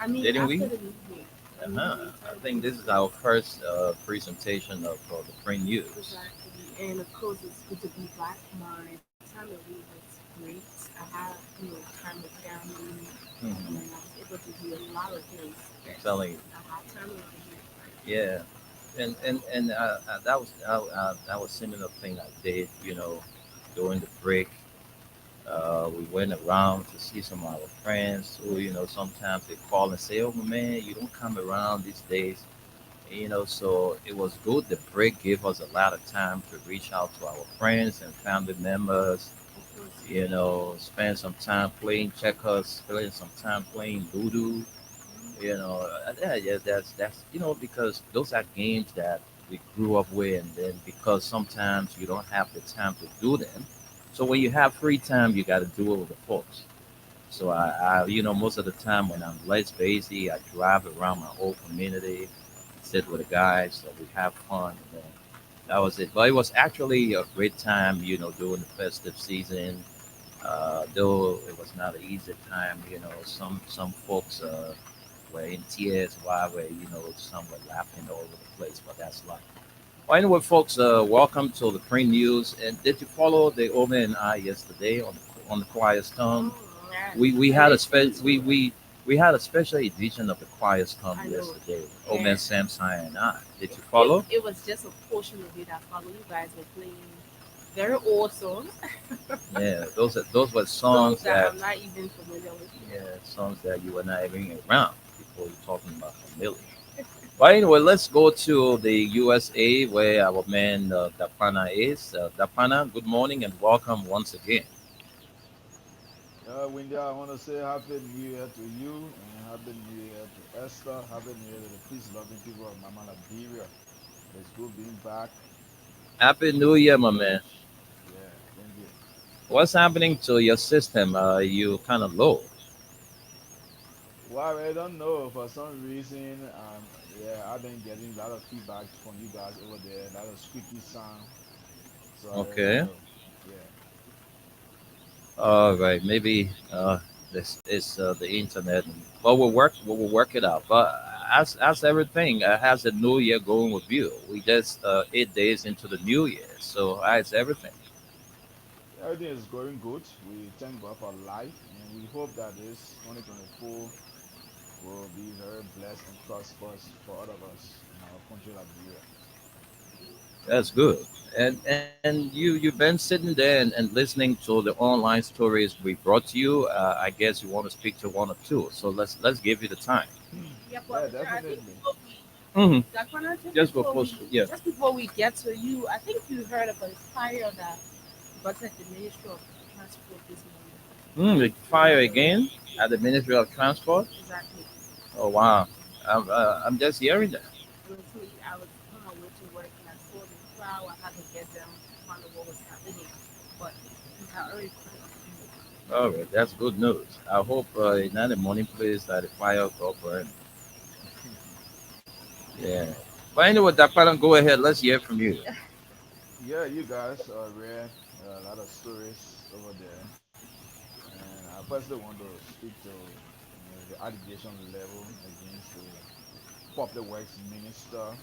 I mean, didn't after we? the New Year. I mean, Uh-huh. we I started think this this is our first presentation of the print news. exactly. And of course, it's good to be back. My time away was great. I had, time with family, Mhm. and I was able to do a lot of things. I'm Yes, telling you. I had time over here. Yeah, and that was similar thing I did. During the break, we went around to see some of our friends who sometimes they call and say, "Oh man, you don't come around these days." So it was good. The break gave us a lot of time to reach out to our friends and family members. Of course, Spend some time playing checkers, spend some time playing Ludo. Yeah, that's because those are games that we grew up with, and then because sometimes you don't have the time to do them, so when you have free time, you got to do it with the folks. So most of the time when I'm less busy, I drive around my whole community, sit with the guys, so we have fun. And then that was it. But it was actually a great time, during the festive season. Though it was not an easy time, some folks were in tears while some were laughing all over the place, but that's life. Well, anyway, folks, welcome to the Print News. And did you follow the Omen and I yesterday on the Quiet Storm? oh man, We I had a listened to it. we had a special edition of the Quiet Storm I know. yesterday. Omen, And Samsung, and I. Did you it, follow? it was just a portion of it I followed. You guys were playing very awesome. Yeah, those were Songs songs that that I'm not even familiar with. songs that you were not even around before you're talking about familiar. But anyway, let's go to the USA where our man Dapana is. Dapana, good morning and welcome once again. Windy, I want to say Happy New Year to you and Happy New Year to Esther. Happy New Year to the peace loving people of Mama Liberia. It's good being back. Happy New Year, my man. Yeah, thank you. What's happening to your system? You kind of low. Well, I don't know. For some reason, yeah, I've been getting a lot of feedback from you guys over there, a lot of squeaky sound. So I don't Okay. know. Yeah. All right. Maybe this is the internet. Well, we'll work it out. But as everything, how's the new year going with you? We just 8 days into the new year. So how's everything? Everything is going good. We thank God for life and we hope that this 2024 will be very blessed and prosperous for all of us in our country, Liberia. That's good. And you've been sitting there and listening to the online stories we brought to you. I guess you want to speak to one or two. So let's give you the time. Yeah, Yeah, but I think definitely. before we Hmm. That one, Just go post. Yeah. just before we get to you, I think you heard about the fire that got at the Ministry of Transport this morning. The fire again at the Ministry of Transport. Exactly. Oh wow, I'm just hearing that. Honestly, I was on my way to work and I saw the crowd. I had to get down to find out what was happening. But we had already quite a few. All right, that's good news. I hope it's not a morning place that the fire go burn. Yeah. But anyway, Dakparan, go ahead. Let's hear from you. Yeah, you guys read a lot of stories over there, and I personally want to speak to the allegation level against the public works minister,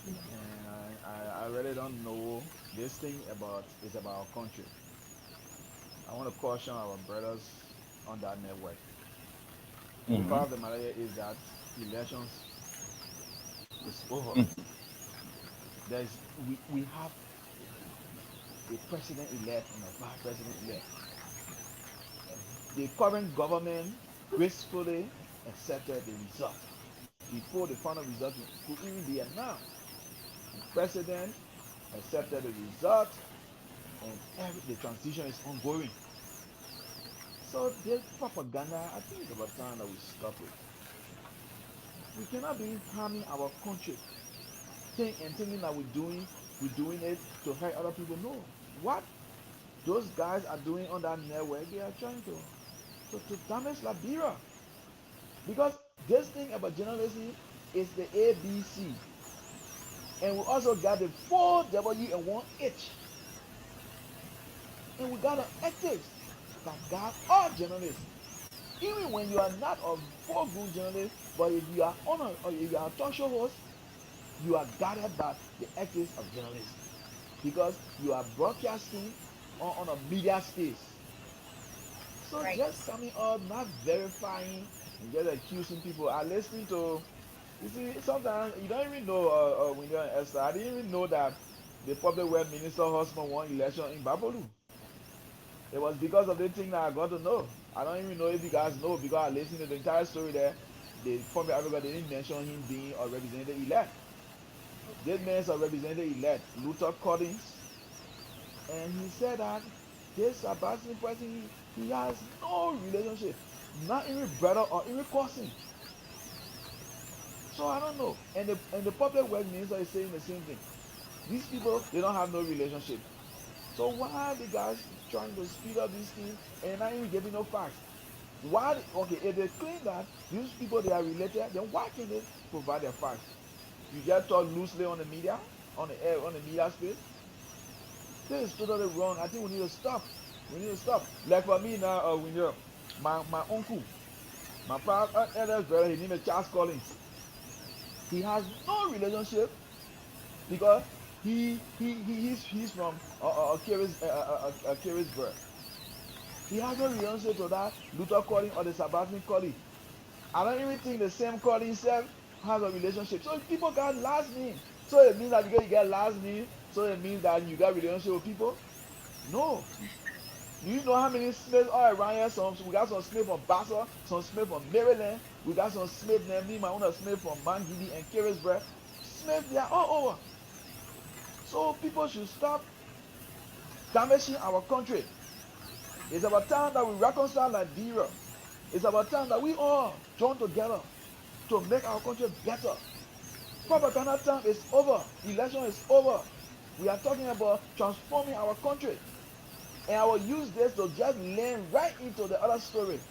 and I really don't know this thing about it's about our country. I want to caution our brothers on that network. The Hmm. fact of the matter is that elections is over. Hmm. We have a president elect and a vice president elect. The current government gracefully accepted the result before the final result could even be announced. The president accepted the result, and the transition is ongoing. So this propaganda, I think it's about time that we stop it. We cannot be harming our country, thinking that we're doing it to hurt other people. No, what those guys are doing on that network, they are trying to damage Liberia. Because this thing about journalism is the ABC. And we also got the 4W and 1H. And we got an ethics that got all journalists. Even when you are not a full good journalist, but if you are on or if you are a talk show host, you are guided by the ethics of journalism. Because you are broadcasting on a media space. So Right. just coming up, not verifying, and just accusing people. I listening to. You see, sometimes you don't even know when you're in Esther. I didn't even know that the public works minister husband won election in Babolu. It was because of the thing that I got to know. I don't even know if you guys know because I listened to the entire story there. The public Africa they didn't mention him being a representative elect. This man is a representative elect, Luther Collins, and he said that this Sebastian person he has no relationship, not even brother or even cousin. So I don't know. And the public work minister is saying the same thing. These people they don't have no relationship. So why are the guys trying to speed up these things and not even giving no facts? Why okay, if they claim that these people they are related, then why can't they provide their facts? You just talk loosely on the media, on the air, on the media space. This is totally wrong. I think we need to stop. We need to stop. Like for me now, when you my uncle, my eldest brother, his name is Charles Collins. He has no relationship because he's from Carisburg. He has no relationship to that Luther Collins or the Sabbathman Collins. I don't even think the same Collins self has a relationship. So people got last name. So it means that because you get last name, so it means that you got relationship with people? No. Do you know how many Smiths are around here? We got some Smith from Bassel, some Smith from Maryland. We got some Smith named me, my own Smith from Mangidi and Carisburg. Smith, they are all over. So people should stop damaging our country. It's about time that we reconcile Liberia. It's about time that we all join together to make our country better. Propaganda time is over. Election is over. We are talking about transforming our country. And I will use this to just lean right into the other story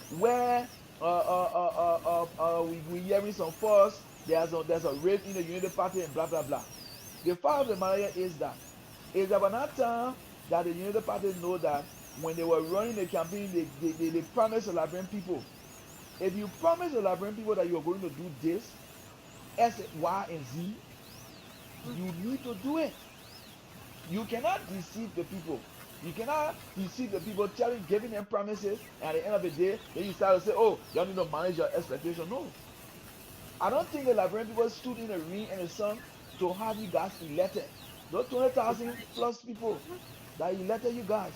where we hearing some fuss. There's a rape in the Unity Party and blah blah blah. The fact of the matter is that it's about that time that the Unity Party know that when they were running the campaign, they promised the Liberian people. If you promise the Liberian people that you are going to do this, X, Y, and Z, you need to do it. You cannot deceive the people. You cannot deceive the people, giving them promises, and at the end of the day, then you start to say, oh, you need to manage your expectation. No. I don't think the Liberian people stood in the ring and the sun to have you guys elected. Those 20,000 plus people that elected you guys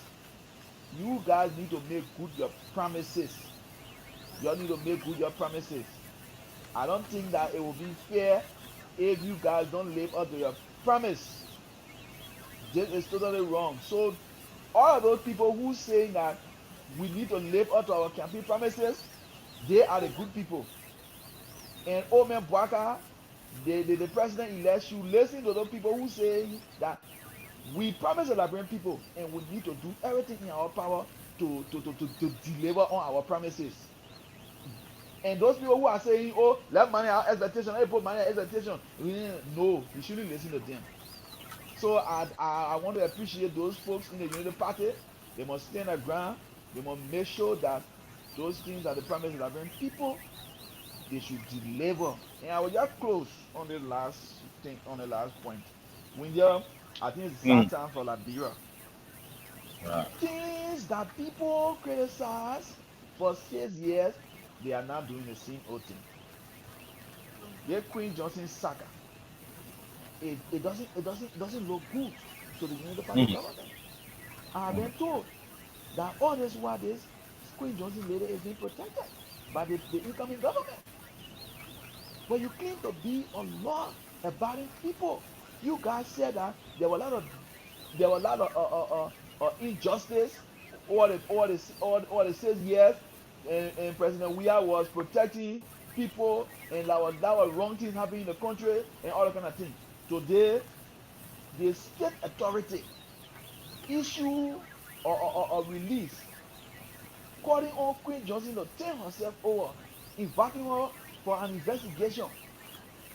need to make good your promises. You need to make good your promises. I don't think that it will be fair if you guys don't live up to your promise. This is totally wrong. So all of those people who saying that we need to live up to our campaign promises, they are the good people. And Omen Bwaka, the president elect, you listen to those people who say that We promise the Liberian people, and we need to do everything in our power to deliver on our promises. And those people who are saying, oh, let money our expectation, let put money our expectation, no, we shouldn't listen to them. So I want to appreciate those folks in the Unity Party. They must stand their ground. They must make sure that those things that the promise of Liberian people, they should deliver. And I will just close on the last thing, on the last point. When you, I think it's sad time for Liberia. Things that people criticize for 6 years, they are now doing the same old thing. The Queen Johnson saga. It doesn't look good to the Unity Party government. I have been told that all this while this Queen Johnson lady is being protected by the incoming government. But you claim to be a law abiding people. You guys said that there were a lot of injustice all the 6 years, and President Weah was protecting people, and that was wrong things happening in the country and all that kind of thing. Today, the state authority issue or release calling on Queen Johnson to turn herself over, inviting her for an investigation,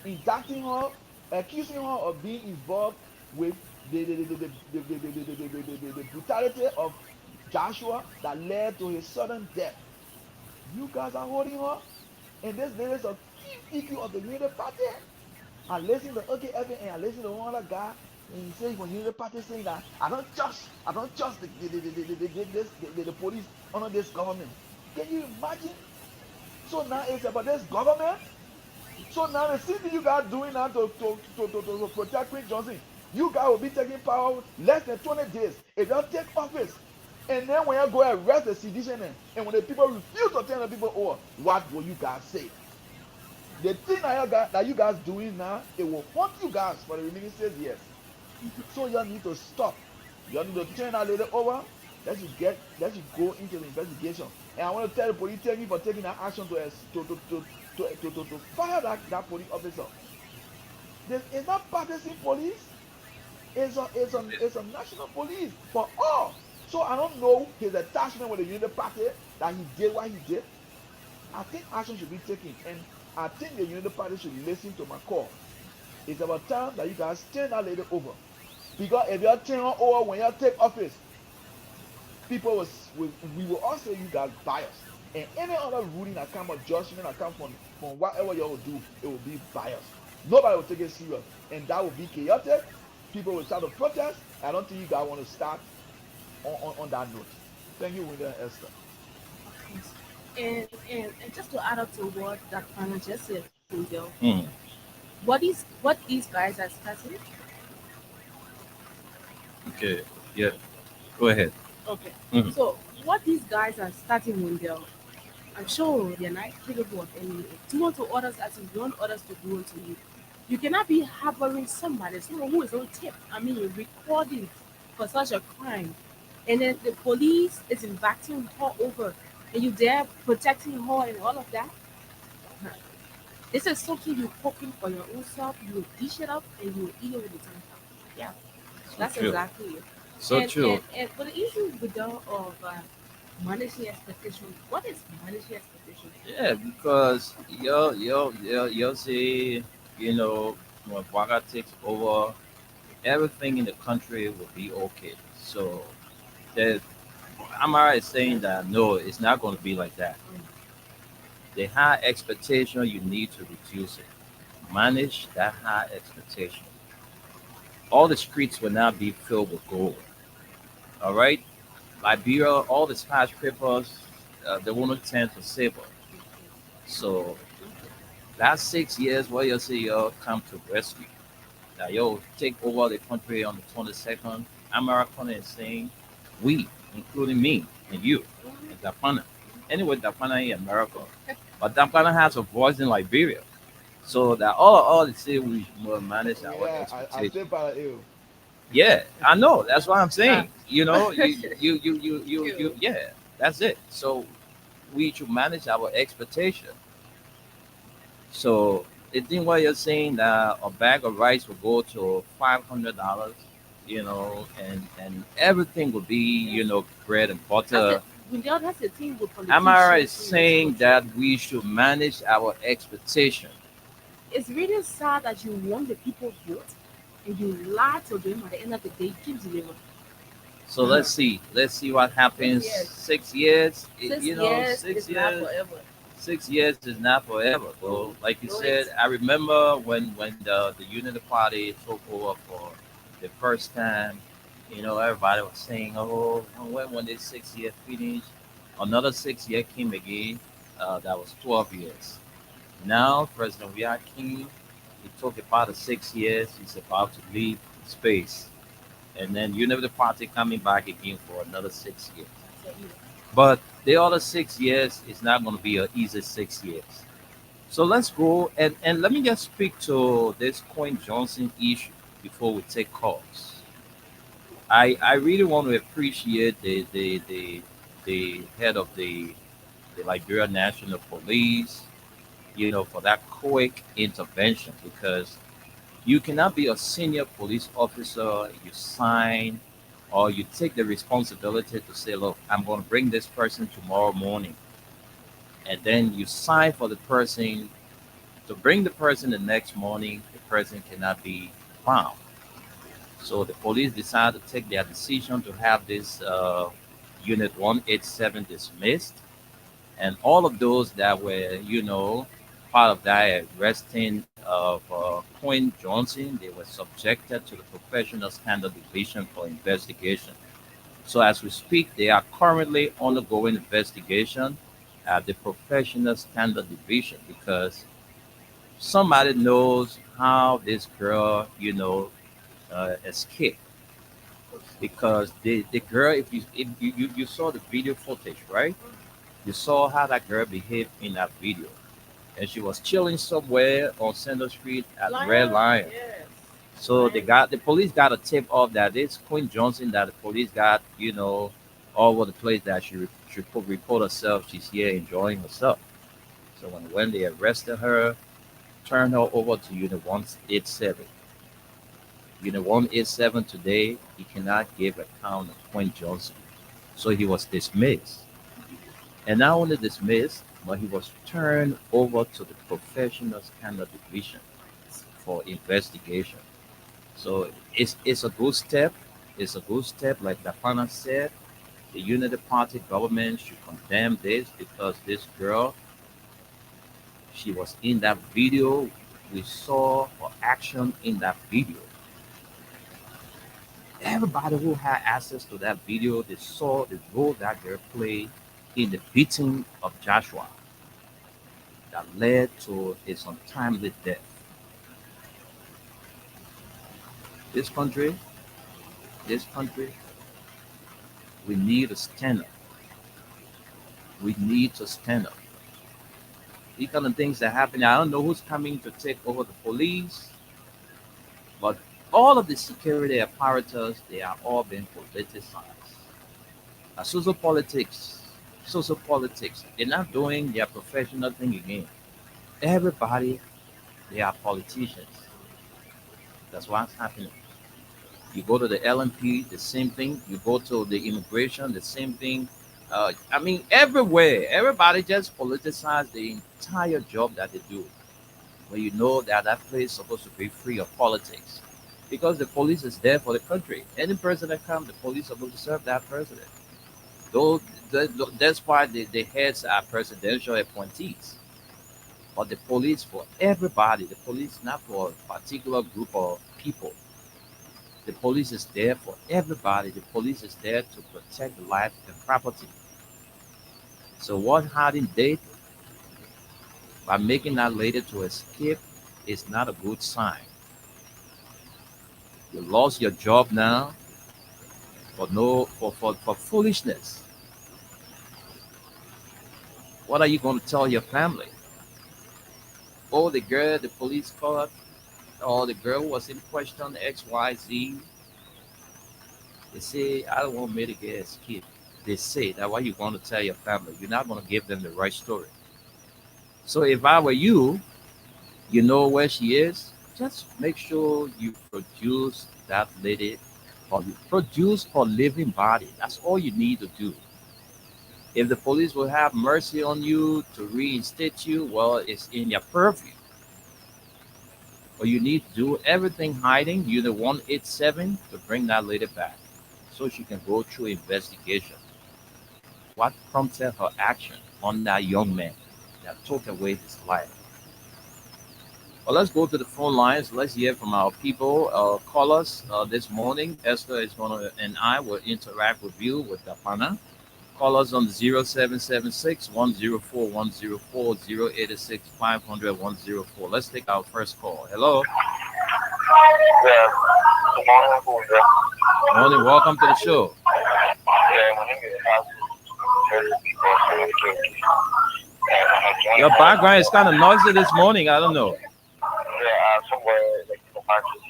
indicting her, accusing her of being involved with the brutality of Joshua that led to his sudden death. You guys are holding her, and this lady is a key issue of the Unity Party. I listen to OKF and I listen to one other guy, and he says when Unity Party saying that I don't trust the police under this government. Can you imagine? So now it's about this government. So now the same thing you guys doing now to protect Queen Johnson, you guys will be taking power less than 20 days if you take office. And then when you go arrest the sedition, and when the people refuse to tell the people, oh, what will you guys say? The thing that you guys doing now, it will haunt you guys for the remaining 6 years. So you need to stop. You need to turn that lady over. Let you go into the investigation. And I want to tell the police, thank you for taking that action to fire that police officer. It's not partisan police. It's a national police for all. So I don't know his attachment with the Unity Party that he did what he did. I think action should be taken, and I think the Unity Party should listen to my call. It's about time that you guys turn that lady over. Because if you turn her over when you take office, people we will all say you guys biased. And any other ruling that come or judgment that come from whatever you will do, it will be biased. Nobody will take it serious. And that will be chaotic. People will start to protest. I don't think you guys want to start on that note. Thank you, Winter and Esther. And just to add up to what Dr. Pana just said, Angel, what these guys are starting. Okay. Yeah. Go ahead. Okay. So what these guys are starting, Angel, I'm sure they're not capable of any. Do unto others as you want others to do unto you. You cannot be harboring someone who is on tip. I mean, recording for such a crime, and then the police is inviting her over, and you there protecting her and all of that. This is something you're cooking for your own self. You will dish it up and you will eat it with the tongue. Yeah, that's true. exactly it. So true. And for the issue with the of managing expectation, what is managing expectation? Yeah, because you'll see, when Baga takes over, everything in the country will be okay. So that Amara is saying that no, it's not going to be like that. The high expectation, you need to reduce it. Manage that high expectation. All the streets will now be filled with gold. All right? Liberia, all the skyscrapers, they won't tend to silver. So last 6 years, what you see, y'all come to rescue. Now, yo, take over the country on the 22nd. American is saying, we, including me and you, and Dapana. Anyway, Dapana in America. But Dapana has a voice in Liberia. So that all the city we will manage our expectations. Yeah, I know. That's what I'm saying. You, yeah, that's it. So we should manage our expectation. So the thing what you're saying that a bag of rice will go to $500, and everything will be, bread and That's butter. the Wendell, that's the thing with Am I right politicians in this saying country. that we should manage our expectation? It's really sad that you want the people vote and you lie to them at the end of the day, keep delivering. So let's see what happens. 6 years. 6 years, 6 years six is not years, forever. 6 years is not forever. So, like you No, said, it's I remember when the Unity Party took over for the first time. Everybody was saying, "Oh, when this 6 year finished, another 6 year came again." That was 12 years. Now, President King, he took about the 6 years. He's about to leave space, and then Unity Party coming back again for another 6 years. that's it. But the other 6 years is not going to be an easy 6 years. So let's go and let me just speak to this Queen Johnson issue before we take calls. I really want to appreciate the head of the Liberia National Police, for that quick intervention because you cannot be a senior police officer, you sign or you take the responsibility to say, look, I'm going to bring this person tomorrow morning. And then you sign for the person to bring the person the next morning, the person cannot be found. So the police decided to take their decision to have this Unit 187 dismissed. And all of those that were, part of that arresting of Quinn Johnson, they were subjected to the Professional Standard Division for investigation. So as we speak, they are currently undergoing investigation at the Professional Standard Division because somebody knows how this girl, escaped. Because the girl, if you saw the video footage, right? You saw how that girl behaved in that video. And she was chilling somewhere on Center Street at Red Lion. Yes. So the police got a tip off that it's Queen Johnson that the police got, all over the place that she could report herself. She's here enjoying herself. So when they arrested her, turned her over to Unit 187. Unit 187 today, he cannot give account of Queen Johnson. So he was dismissed. And not only dismissed, but he was turned over to the Professional Standard Division for investigation. So it's a good step. It's a good step, like Dafana said. The Unity Party government should condemn this because this girl, she was in that video. We saw her action in that video. Everybody who had access to that video, they saw the role that girl played in the beating of Joshua that led to his untimely death. This country, this country, we need to stand up. We need to stand up. These kind of things that happen. I don't know who's coming to take over the police, but all of the security apparatus, they are all being politicized. Social politics, social politics, they're not doing their professional thing again. Everybody, they are politicians. That's what's happening. You go to the LMP, the same thing. You go to the immigration, the same thing. Everywhere, everybody just politicize the entire job that they do. When you know that that place is supposed to be free of politics, because the police is there for the country. Any person that comes, the police are supposed to serve that president. Though that's why the heads are presidential appointees. But the police for everybody. The police not for a particular group of people. The police is there for everybody. The police is there to protect life and property. So what Harding did by making that lady to escape is not a good sign. You lost your job now for foolishness. What are you going to tell your family? Oh, the girl the police caught, or the girl was in question XYZ. They say, I don't want me to get escaped. They say that what you going to tell your family. You're not going to give them the right story. So if I were you, you know where she is, just make sure you produce that lady or produce for living body. That's all you need to do. If the police will have mercy on you to reinstate you, well, it's in your purview. But you need to do everything hiding Unit 187 to bring that lady back so she can go through investigation. What prompted her action on that young man that took away his life? Well, let's go to the phone lines. Let's hear from our people. Callers this morning. Esther is going to, and I will interact with you with the panel. Call us on 0776 104 104 086 500 104. Let's take our first call. Hello. Yeah. Good morning, Abuja. Morning. Welcome to the show. Yeah, my name is Your background is kind of noisy this morning. I don't know. Yeah, somewhere like in the market.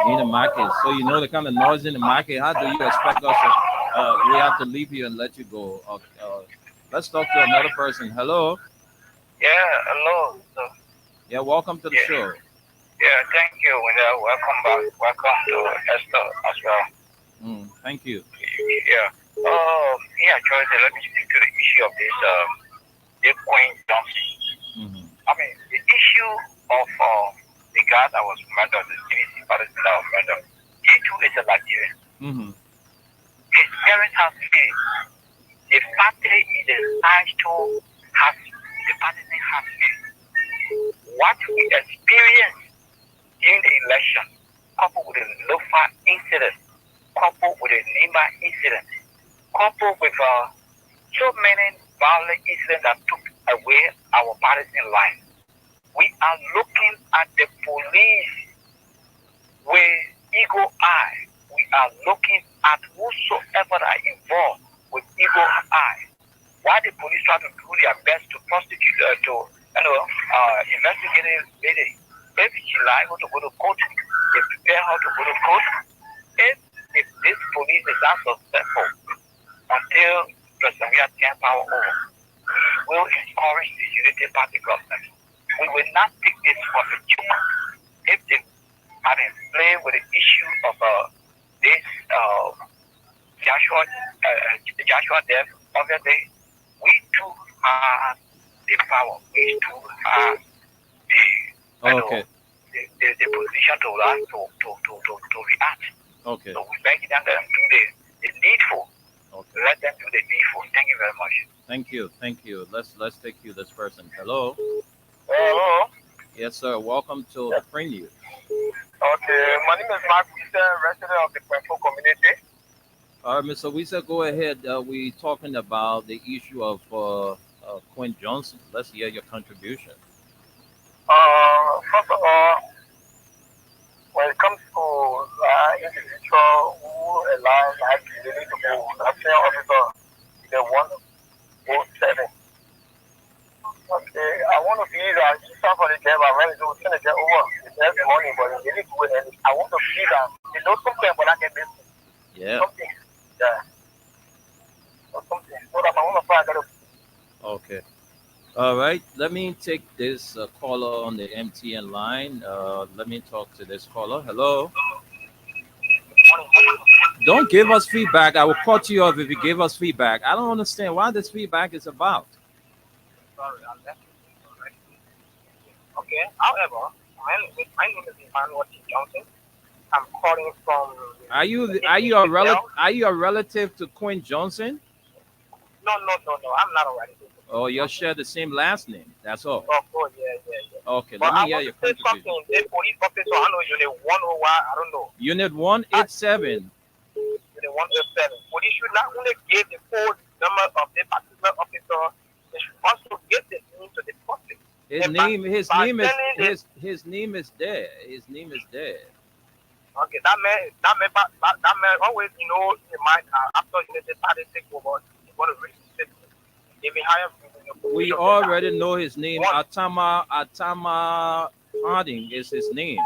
In the market. So you know the kind of noise in the market. How do you expect us to? We have to leave you and let you go. Let's talk to another person. Hello. Yeah, hello. Yeah, welcome to the show. Yeah, thank you. Welcome back. Welcome to Esther as well. Thank you. Yeah. Yeah, Joyce, let me speak to the issue of this Queen Johnson. I mean, the issue of the guy that was murdered, the CBC partizan that was murdered, he too is a Nigerian. His parents have failed. The family is attached to has the partisan has failed. What we experienced during the election, coupled with the Lofa incident, coupled with the Nima incident, coupled with so many violent incidents that took away our partisan line. We are looking at the police with eagle eye. We are looking at whosoever are involved with eagle eye. Why the police try to do their best to prosecute, investigate a lady. If she liable to go to court, they prepare her to go to court. If this police is not successful until President we are power over, we will encourage the unity party government. We will not take this for a joke. If they play with the issue of this Joshua death, obviously, we too have the power. We too have the position to react. Okay. So we beg them to do the needful. Okay. Let them do the needful. Thank you very much. Thank you. Let's take you this person. Hello. Hello. Yes, sir. Welcome to the Free News. Okay, my name is Mark Wisa, resident of the Quenfo community. All right, Mr. Wisa, go ahead. We're talking about the issue of Queen Johnson. Let's hear your contribution. First of all, when it comes to individual who allows really to go, I'm saying officer, the 107. Okay, I want to believe that you start for the game, but when it's going to get over, it's every morning, but you really do it. And I want to believe that they know something, but I can miss it. Yeah. Something. Yeah. Or something. So that I want to find out. Okay. All right. Let me take this caller on the MTN line. Let me talk to this caller. Hello. Don't give us feedback. I will cut you off if you give us feedback. I don't understand why this feedback is about. Sorry, I left it. Okay. However, my name is Emmanuel T. Johnson. I'm calling from. Are you a relative to Queen Johnson? No. I'm not a relative. Oh, you share the same last name. That's all. Of course, yeah. Okay, let me hear your contribution. The police officer, I know Unit 101, I don't know. Unit 187. Unit 187. Police should not only give the full number of the particular officer, they should also give the name to the public. His name is there. His name is there. Okay, that man always, the mind after the party take over, he want to reach the city. We already know his name. Atama Harding is his name.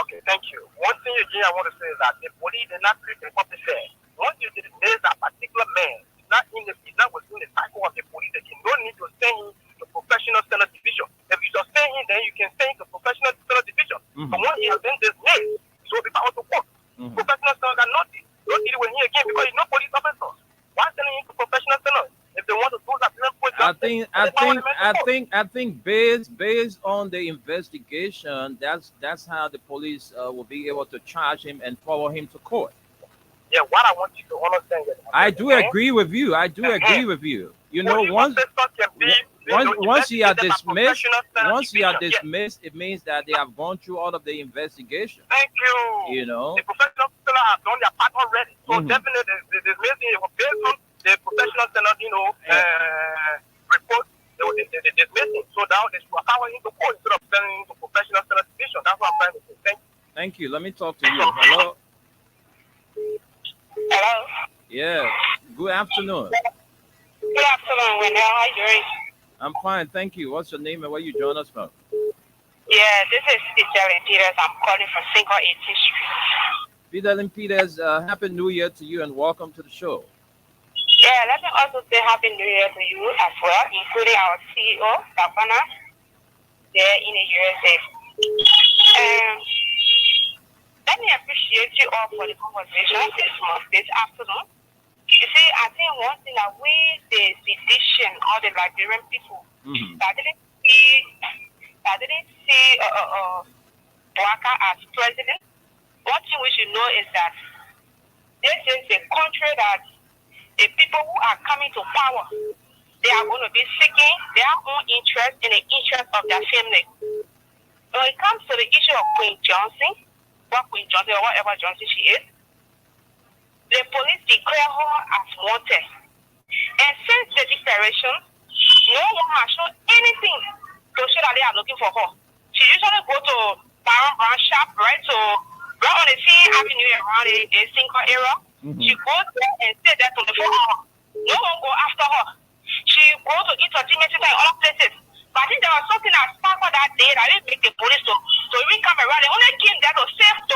Okay, thank you. One thing again I want to say is that the police did not treat the officer. Once you did there's that particular man, he's not within the cycle of the police. You don't need to send him to professional center division. If you just send him, then you can send him to professional center division. But once he has been dismissed, he will be power to work. Professional center think based on the investigation, that's how the police will be able to charge him and follow him to court. Yeah, what I want you to understand is I do agree with you. You know, once he are dismissed, it means that they have gone through all of the investigation. Thank you. You know, the professional seller have done their part already. So definitely the dismissing based on the professional seller, report the dismissing. So now they should allow him to go instead of sending to professional seller division. That's what I'm trying to say. Thank you. Let me talk to you. Hello. Hello. Yeah. Good afternoon. Good afternoon, Wendell. How are you doing? I'm fine, thank you. What's your name and where you join us from? Yeah, this is Fidelin Peters. I'm calling from Single 18th Street. Fidelin Peters, Happy New Year to you and welcome to the show. Yeah, let me also say Happy New Year to you as well, including our CEO, Savannah, there in the USA. Let me appreciate you all for the conversation this afternoon. You see, I think one thing that we, the sedition, all the Liberian people, that didn't see Bouaka as president, one thing we should know is that this is a country that the people who are coming to power, they are going to be seeking their own interest in the interest of their family. When it comes to the issue of Queen Johnson, or whatever Johnson she is, the police declare her as wanted. And since the declaration, no one has shown anything to show that they are looking for her. She usually go to Brown shop, right? So right on the same avenue around the Single area. She goes there and stay there 24 hours. No one go after her. She go to entertainment center in other places. But I think there was something that sparked that day that didn't make the police to even come around. They only came there to save to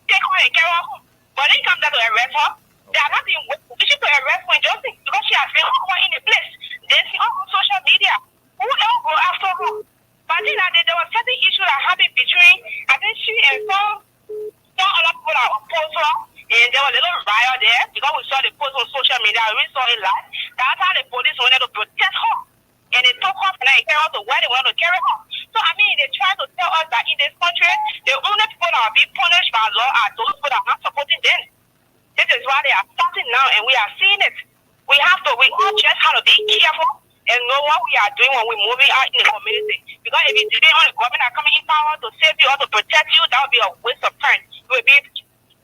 take her and carry her home. But they come there to arrest her. They are not in position to arrest Queen Johnson because she has been in the place. They see on social media. Who else go after her? But I think that there was certain issue that happened between, I think she and some other people that opposed her. And there was a little riot there because we saw the post on social media. We saw it live. That's how the police wanted to protect her. And they took her and carry her to where they wanted to carry her. So, I mean, they try to tell us that in this country, the only people that are being punished by law are those people that are not supporting them. This is why they are starting now, and we are seeing it. We all just have to be careful and know what we are doing when we're moving out in the community. Because if you depend on the government are coming in power to save you or to protect you, that would be a waste of time. You will be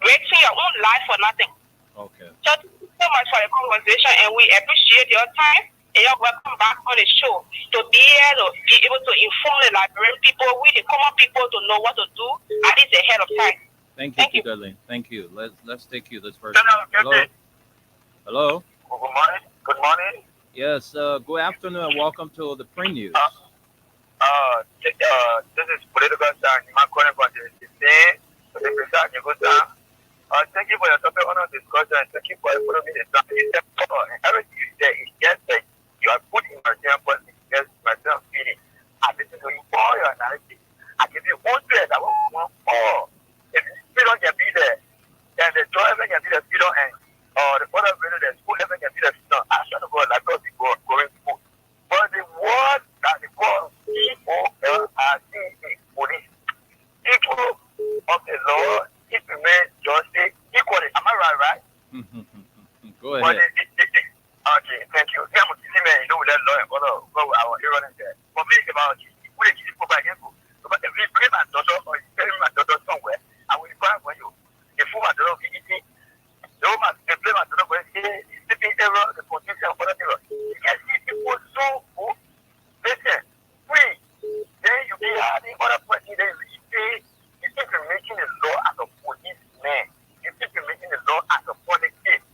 wasting your own life for nothing. Okay. So, thank you so much for the conversation, and we appreciate your time. And you're welcome back on the show to be able to inform the Liberian people, the common people, to know what to do at least ahead of time. Thank you, Fidelin. Thank you. Let's take you this person. Hello. Hello. Good morning. Good morning. Yes. Good afternoon and welcome to the Pre News. This is political science. I'm calling from the state. Thank you for your topic on discussion. Thank you for following the time. Everything you say is just that you are put in my politics, just myself feeling. I listen to you all your analysis. I give you 100. I want more. If you still don't get be there, then the joy ever can be the freedom and the father of the school ever can be the freedom. I try to go like God before going to school. But the word that the call P-O-L-I-C-E, police, people of the law, it remains justice equally. Am I right? Go ahead. Okay, thank you. Yeah, I'm a man, you know, that law and go our hero there. For me, it's about we need to go back and go. But if we bring my daughter or bring my daughter somewhere, I will require for you. If you want to know, the woman, they play my daughter, but it's sleeping error, the potential for the error. You can see people so good. Listen, free. Then you be having other person, then you see, you keep making the law as a policeman. You keep making the law as a politician.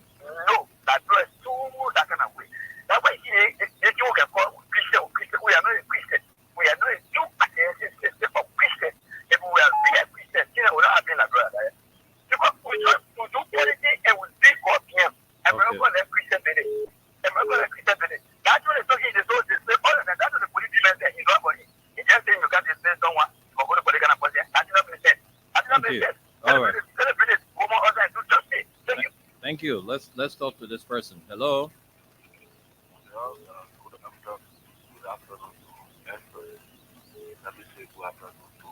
No, that law is too that kind of way. That's why they do get called Christian. We are not a Christian. We are not a Jew system of Christian. If we are real Christian, you know, we don't have been a brother. Because we try to do politics and we speak God him. And we're not going to let Christian be it. And we're going to let Christian be it. That's what they're talking is all this. All of that, that's what the police demand that he's not for it. He just saying you can't dismiss someone for going to political appointment. That's not making sense. That's not making sense. All right. Celebrate it. Woman, other and do justice. Thank you. Thank you. Let's talk to this person. Hello. Atlanta to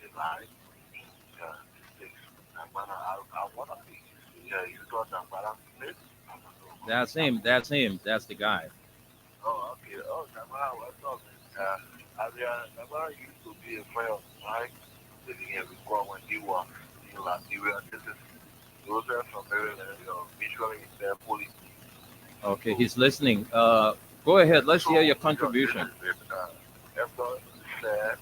the line. I want to be. Yeah, you got Zambara Smith. That's him. That's him. That's the guy. Oh, okay. Oh, Zambara, what's up? Zambara used to be a friend of mine. Living here before when he was in Liberia. This is Joseph from Maryland, visually impaired police. Okay, he's listening. Go ahead. Let's hear your contribution. After said,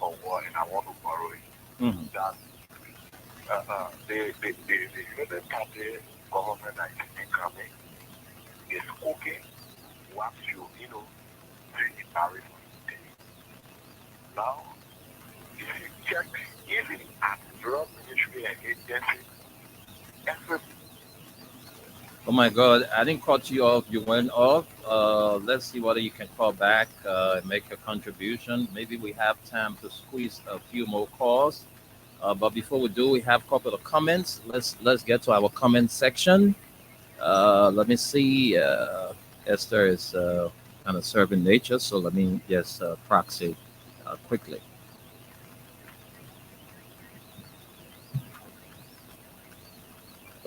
or what, and I want to borrow it. Mhm. That the United Party government that is incoming is cooking what to embarrass you. Now, if you check even at drug ministry and agency, every Oh my God, I didn't cut you off. You went off. Let's see whether you can call back and make a contribution. Maybe we have time to squeeze a few more calls. But before we do, we have a couple of comments. Let's get to our comment section. Let me see. Esther is kind of serving nature, so let me just proxy quickly.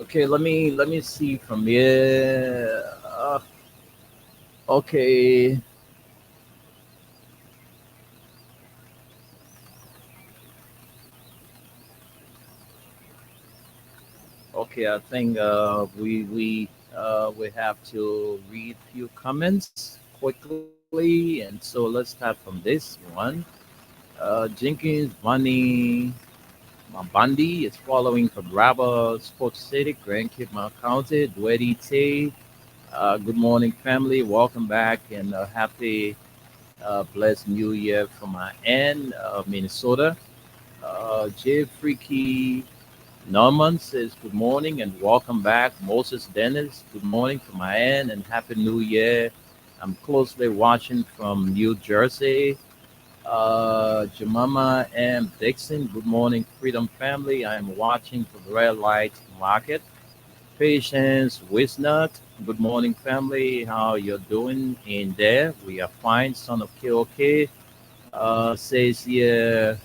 Okay, let me see from here. Okay. Okay, I think we have to read few comments quickly, and so let's start from this one. Jenkins Bunny Mabandi is following from Rabba Sports City, Grand Cape Mount County, Dwedi Tay. Good morning, family. Welcome back and happy blessed New Year from my end, Minnesota. Jay Freaky Norman says good morning and welcome back. Moses Dennis, good morning from my end and happy New Year. I'm closely watching from New Jersey. Jemima M. Dixon, good morning, Freedom Family. I am watching from Red Light Market. Patience Wisnut, good morning, family. How you're doing in there? We are fine. Son of KOK says here,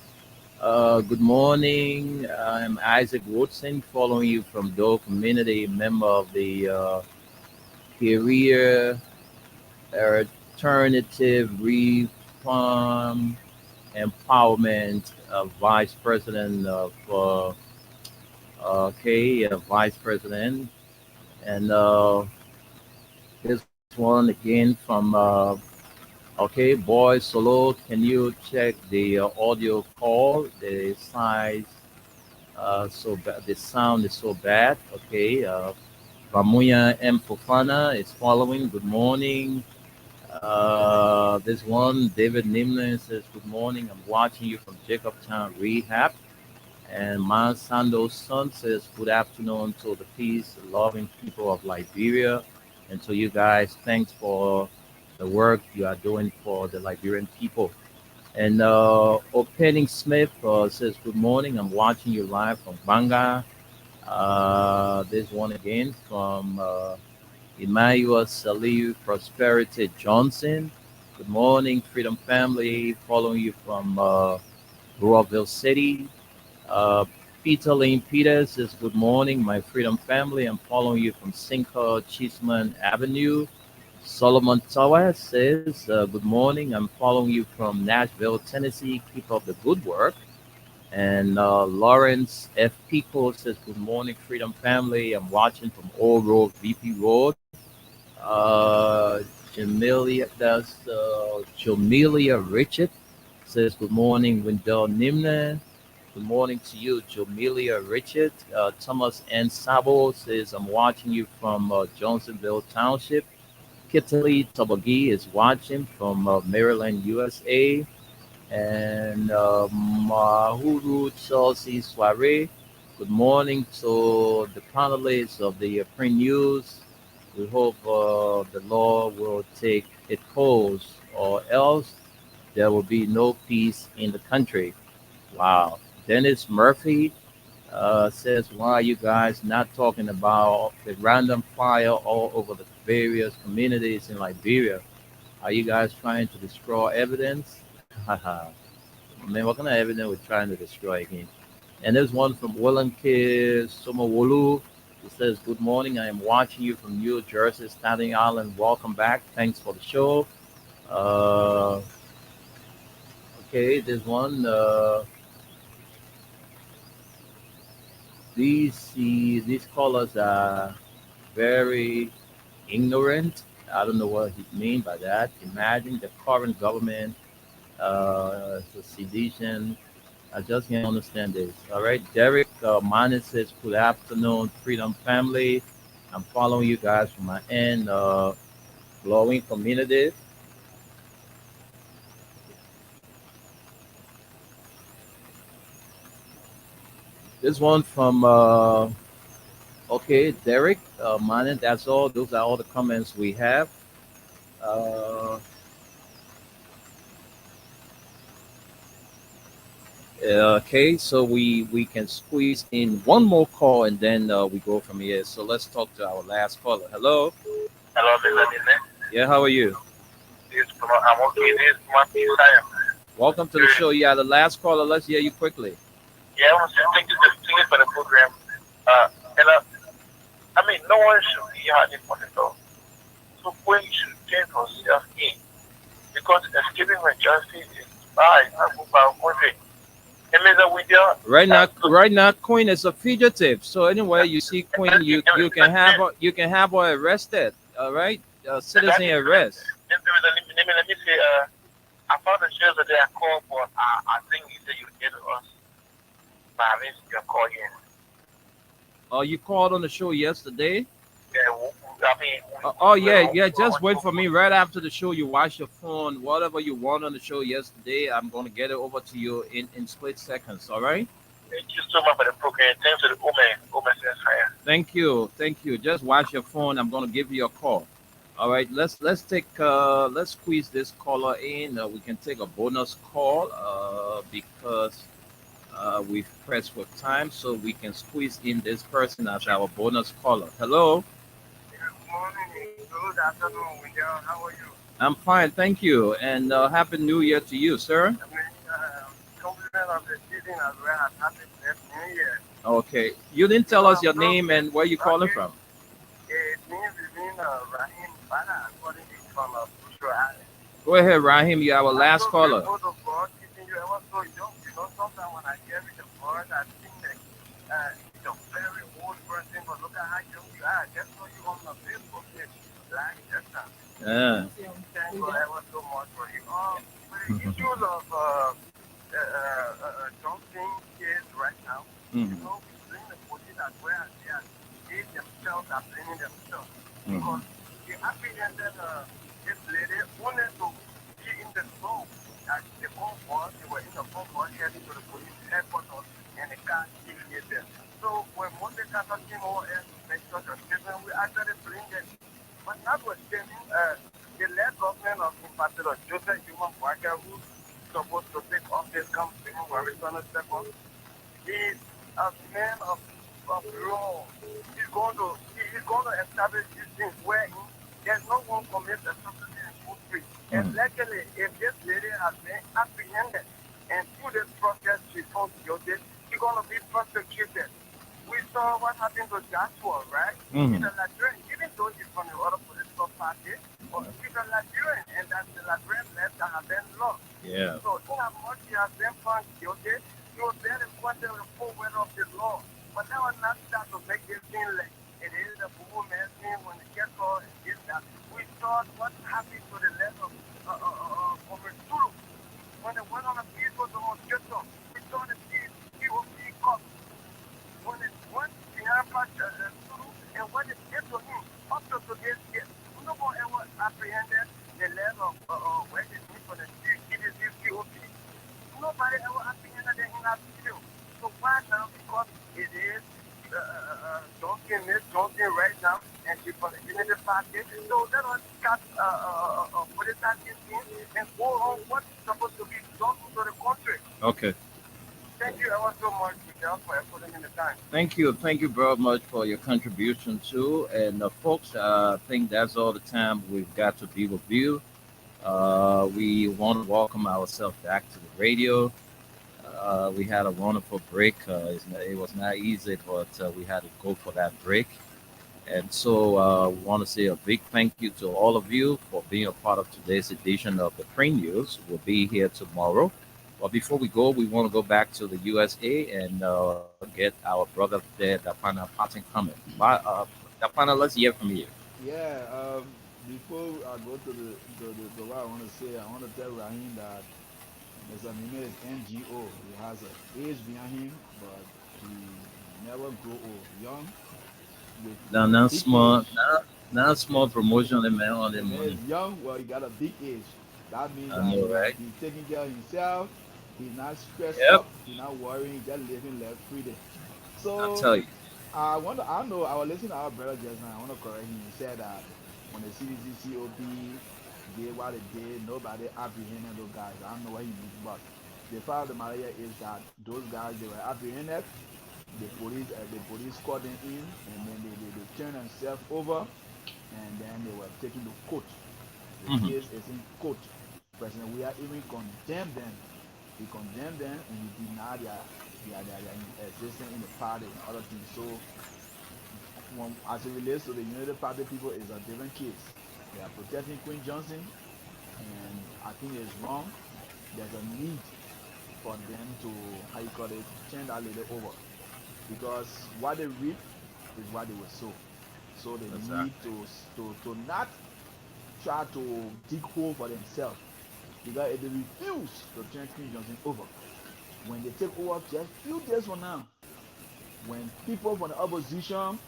good morning. I'm Isaac Woodson, following you from Doe Community, member of the Career Alternative Reform Empowerment Vice President of Vice President, and this one again from Boy Solo. Can you check the audio call? The size so bad. The sound is so bad. Okay, Ramuya M Fofana is following. Good morning. This one, David Nimlin says, good morning. I'm watching you from Jacobtown Rehab. And Mansando Son says, good afternoon to the peace loving people of Liberia. And to you guys, thanks for the work you are doing for the Liberian people. And Opening Smith says, good morning. I'm watching you live from Banga. This one again from Emmanuel Salih Prosperity Johnson. Good morning, Freedom Family. Following you from Rockville City. Peter Lane Peters says, good morning, my Freedom Family. I'm following you from Cinco Cheeseman Avenue. Solomon Tower says, good morning. I'm following you from Nashville, Tennessee. Keep up the good work. And Lawrence F. Pico says, good morning, Freedom Family. I'm watching from Old Road, VP Road. Jamelia Richard says, good morning, Wendell Nimna. Good morning to you, Jamelia Richard. Thomas N. Sabo says, I'm watching you from Johnsonville Township. Kitali Tabagi is watching from Maryland, USA. And Mahuru Chelsea Soiree. Good morning to the panelists of the Print News. We hope the law will take its course, or else there will be no peace in the country. Wow. Dennis Murphy says, why are you guys not talking about the random fire all over the various communities in Liberia? Are you guys trying to destroy evidence? Haha. Man, what kind of evidence we're trying to destroy again? And there's one from Willenke Somawolu. He says, "Good morning. I am watching you from New Jersey, Staten Island. Welcome back. Thanks for the show." Uh, okay, there's one. These callers are very ignorant. I don't know what he means by that. Imagine the current government, the sedition. I just can't understand this. All right, Derek Mine says, "Good afternoon, Freedom Family. I'm following you guys from my end, glowing community." This one from okay, Derek Mine. That's all. Those are all the comments we have. Uh, okay, so we can squeeze in one more call and then we go from here. So let's talk to our last caller. Hello. Hello, Mr. Disney. Yeah, how are you? I'm okay. This is Matthew Siam. Welcome to the show. Yeah, the last caller. Let's hear you quickly. Yeah, I want to say thank you for the program. I mean, no one should be hiding for the door. So when you should take yourself in, because escaping from justice is by about country. It means that we don't. Right now, Queen is a fugitive. So anyway, you see Queen, you can have her arrested. All right, citizen arrest. Let me say, I found the shows that they are called, but I think you said you get us by arranging your call here. Oh, you called on the show yesterday? Yeah, I mean. Oh yeah. Just wait for me. Right after the show, you watch your phone. Whatever you want on the show yesterday, I'm gonna get it over to you in split seconds. All right. Thank you so much for the program. Thanks to the woman says fire. Thank you. Just watch your phone. I'm gonna give you a call. All right. Let's squeeze this caller in. We can take a bonus call because we've pressed for time, so we can squeeze in this person as our bonus caller. Hello. Good morning. Good afternoon, Wendell. How are you? I'm fine, thank you, and happy New Year to you, sir. I mean, compliment of the season as well as happy New Year. Okay, you didn't tell us your name and where you calling from. It means Rahim Bana, according to from Bushra Island. Go ahead, Rahim. You are our last caller. Sometimes when I hear the word, I think that it's a very old person, but look at how young you are. Just so you on the Facebook page, like that. Yeah. Thank you ever so much for you. The issues of dumping kids right now, you know, we bring the police as well as they themselves are blaming themselves. Because the apprehended this lady wanted to be in the zone. The phone call, they were in the phone call heading to the police headquarters, and the car didn't get there. So when Monday Carter came over here to make such a statement, we actually bring them. But notwithstanding, the led government of Ambassador Joseph Human Walker, who's supposed to take office, comes to him where we're going to step up. He's a man of law. He's going to establish these things where there's no one commits a substance in food street. And luckily, if this lady has been apprehended and through this process she's found guilty, she's going to be prosecuted. We saw what happened to Joshua, right? He's a Liberian, even though he's from the other political party, but he's a Liberian, and that's the Liberian left that have been lost. Yeah. So in as much he has been found guilty, he was there to question the full weight of the law. But that was not start to make it seem like it is a boo man thing when it gets all and this that. We saw what happened to the left of Sulu. When they went on a peaceful demonstration, we saw the POP cops. When it went behind Sulu and when it did to him, up to today's day, no one ever apprehended the left of where they meet for the POP. Nobody ever apprehended them in that video. So why now? Because it is Johnson right now, and she's for the Unity Party. So let us start political things and go on what's supposed to be done to the country. Okay. Thank you ever so much, Miguel, for putting in the time. Thank you very much for your contribution too. And folks, I think that's all the time we've got to be with you. We want to welcome ourselves back to the radio. We had a wonderful break. It was not easy, but we had to go for that break. And so we want to say a big thank you to all of you for being a part of today's edition of the Print News. We'll be here tomorrow. But before we go, we want to go back to the USA and get our brother there, Dapana Patton comment. Dapana, let's hear from you. Yeah, before I go to the what I want to say, I want to tell Rahim that there's a name is NGO. He has an age behind him, but he never grow old. Young with Now, big small, age. now small promotion on the man on the The man money. is young, well, he got a big age. That means I that know, right? he's taking care of himself. He's not stressed Yep, up. He's not worrying. He's just living life freely. I So tell you. I know I was listening to our brother just now. I want to correct him. He said that when the CDC COP did what it did, nobody apprehended those guys. I don't know what he means, but the fact of the matter is that those guys they were apprehended. The police caught them in, and then they turned themselves over, and then they were taken to court. The Hmm. case is in court. President we are even condemned them. He condemned them and he denied their existence in the party and other things. So as it relates to the United Party people, it's a different case. They are protecting Queen Johnson, and I think it's wrong. There's a need for them to, how you call it, turn that lady over. Because what they reap is what they will sow. So they Exactly. need to not try to dig hole for themselves. Because if they refuse to turn Queen Johnson over, when they take over just few days from now, when people from the opposition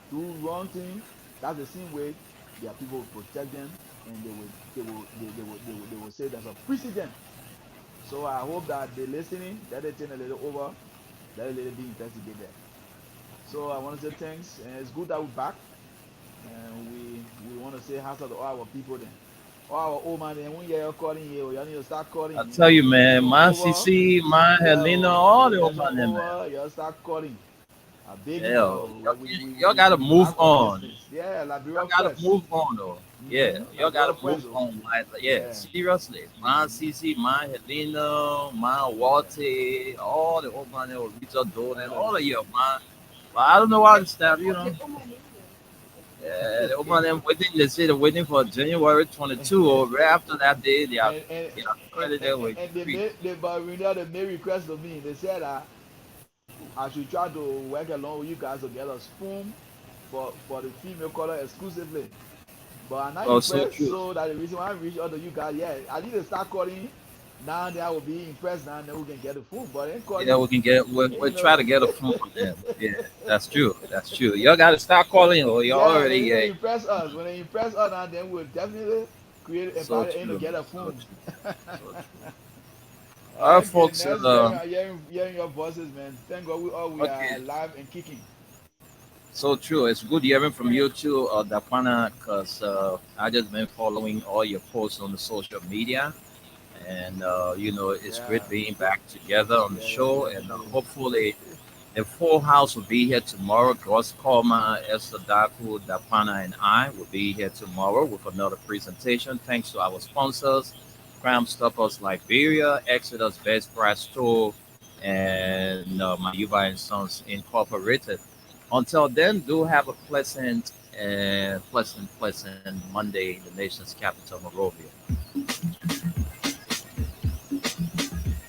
do wrong thing, that's the same way their people will protect them, and they will say there's a precedent. So I hope that they're listening, that they turn a little over, that a little be investigated. So I want to say thanks, and it's good that we're back, and we want to say hi to all our people then. All our old man then, when you're calling you, you need to start calling. I tell you, man, Election my over, CC, my Helena, all the old election man, man. over, you start calling. I beg you, Hell, y'all we gotta move back on on. business. Yeah, Y'all Liberia gotta first. move on, though. Yeah, y'all Liberia gotta first, move though. on. Yeah, Yeah. seriously. My CC, my Helena, my Wate, all the old man, Richard Dolan, all of you, man. But I don't know why this stuff, you know. Yeah, the old man, them waiting, they say they're waiting for January 22, or right after that day, they are, And and you know, and, already and, there with and they free. made they but we know they made request to me. They said that I should try to work along with you guys to get a spoon for the female color exclusively. But I'm not Oh, so impressed, true. so that the reason why I reached out to you guys, yeah, I need to start calling. Now that I will be impressed now, then we can get the food. But ain't Yeah, calling, we can get, you we'll try know. to get a phone from them. Yeah, that's true. That's true. Y'all gotta start calling, or y'all Yeah, they already, need to yeah. impress us. When they impress us, now then we'll definitely create a So party to true, get a so phone. true, so true. All right, Okay, folks. nice hearing your voices, man. Thank God we are Okay, alive and kicking. so true. It's good hearing from you too, Dapana, because I just been following all your posts on the social media, and you know, it's Yeah, great being back together on the yeah, show, and definitely. hopefully the full house will be here tomorrow. Gross Koma, Esther Daku, Dapana, and I will be here tomorrow with another presentation. Thanks to our sponsors, Crime Stoppers Liberia, Exodus Best Price Store, and Mayuba and Sons Incorporated. Until then, do have a pleasant Monday in the nation's capital, Monrovia.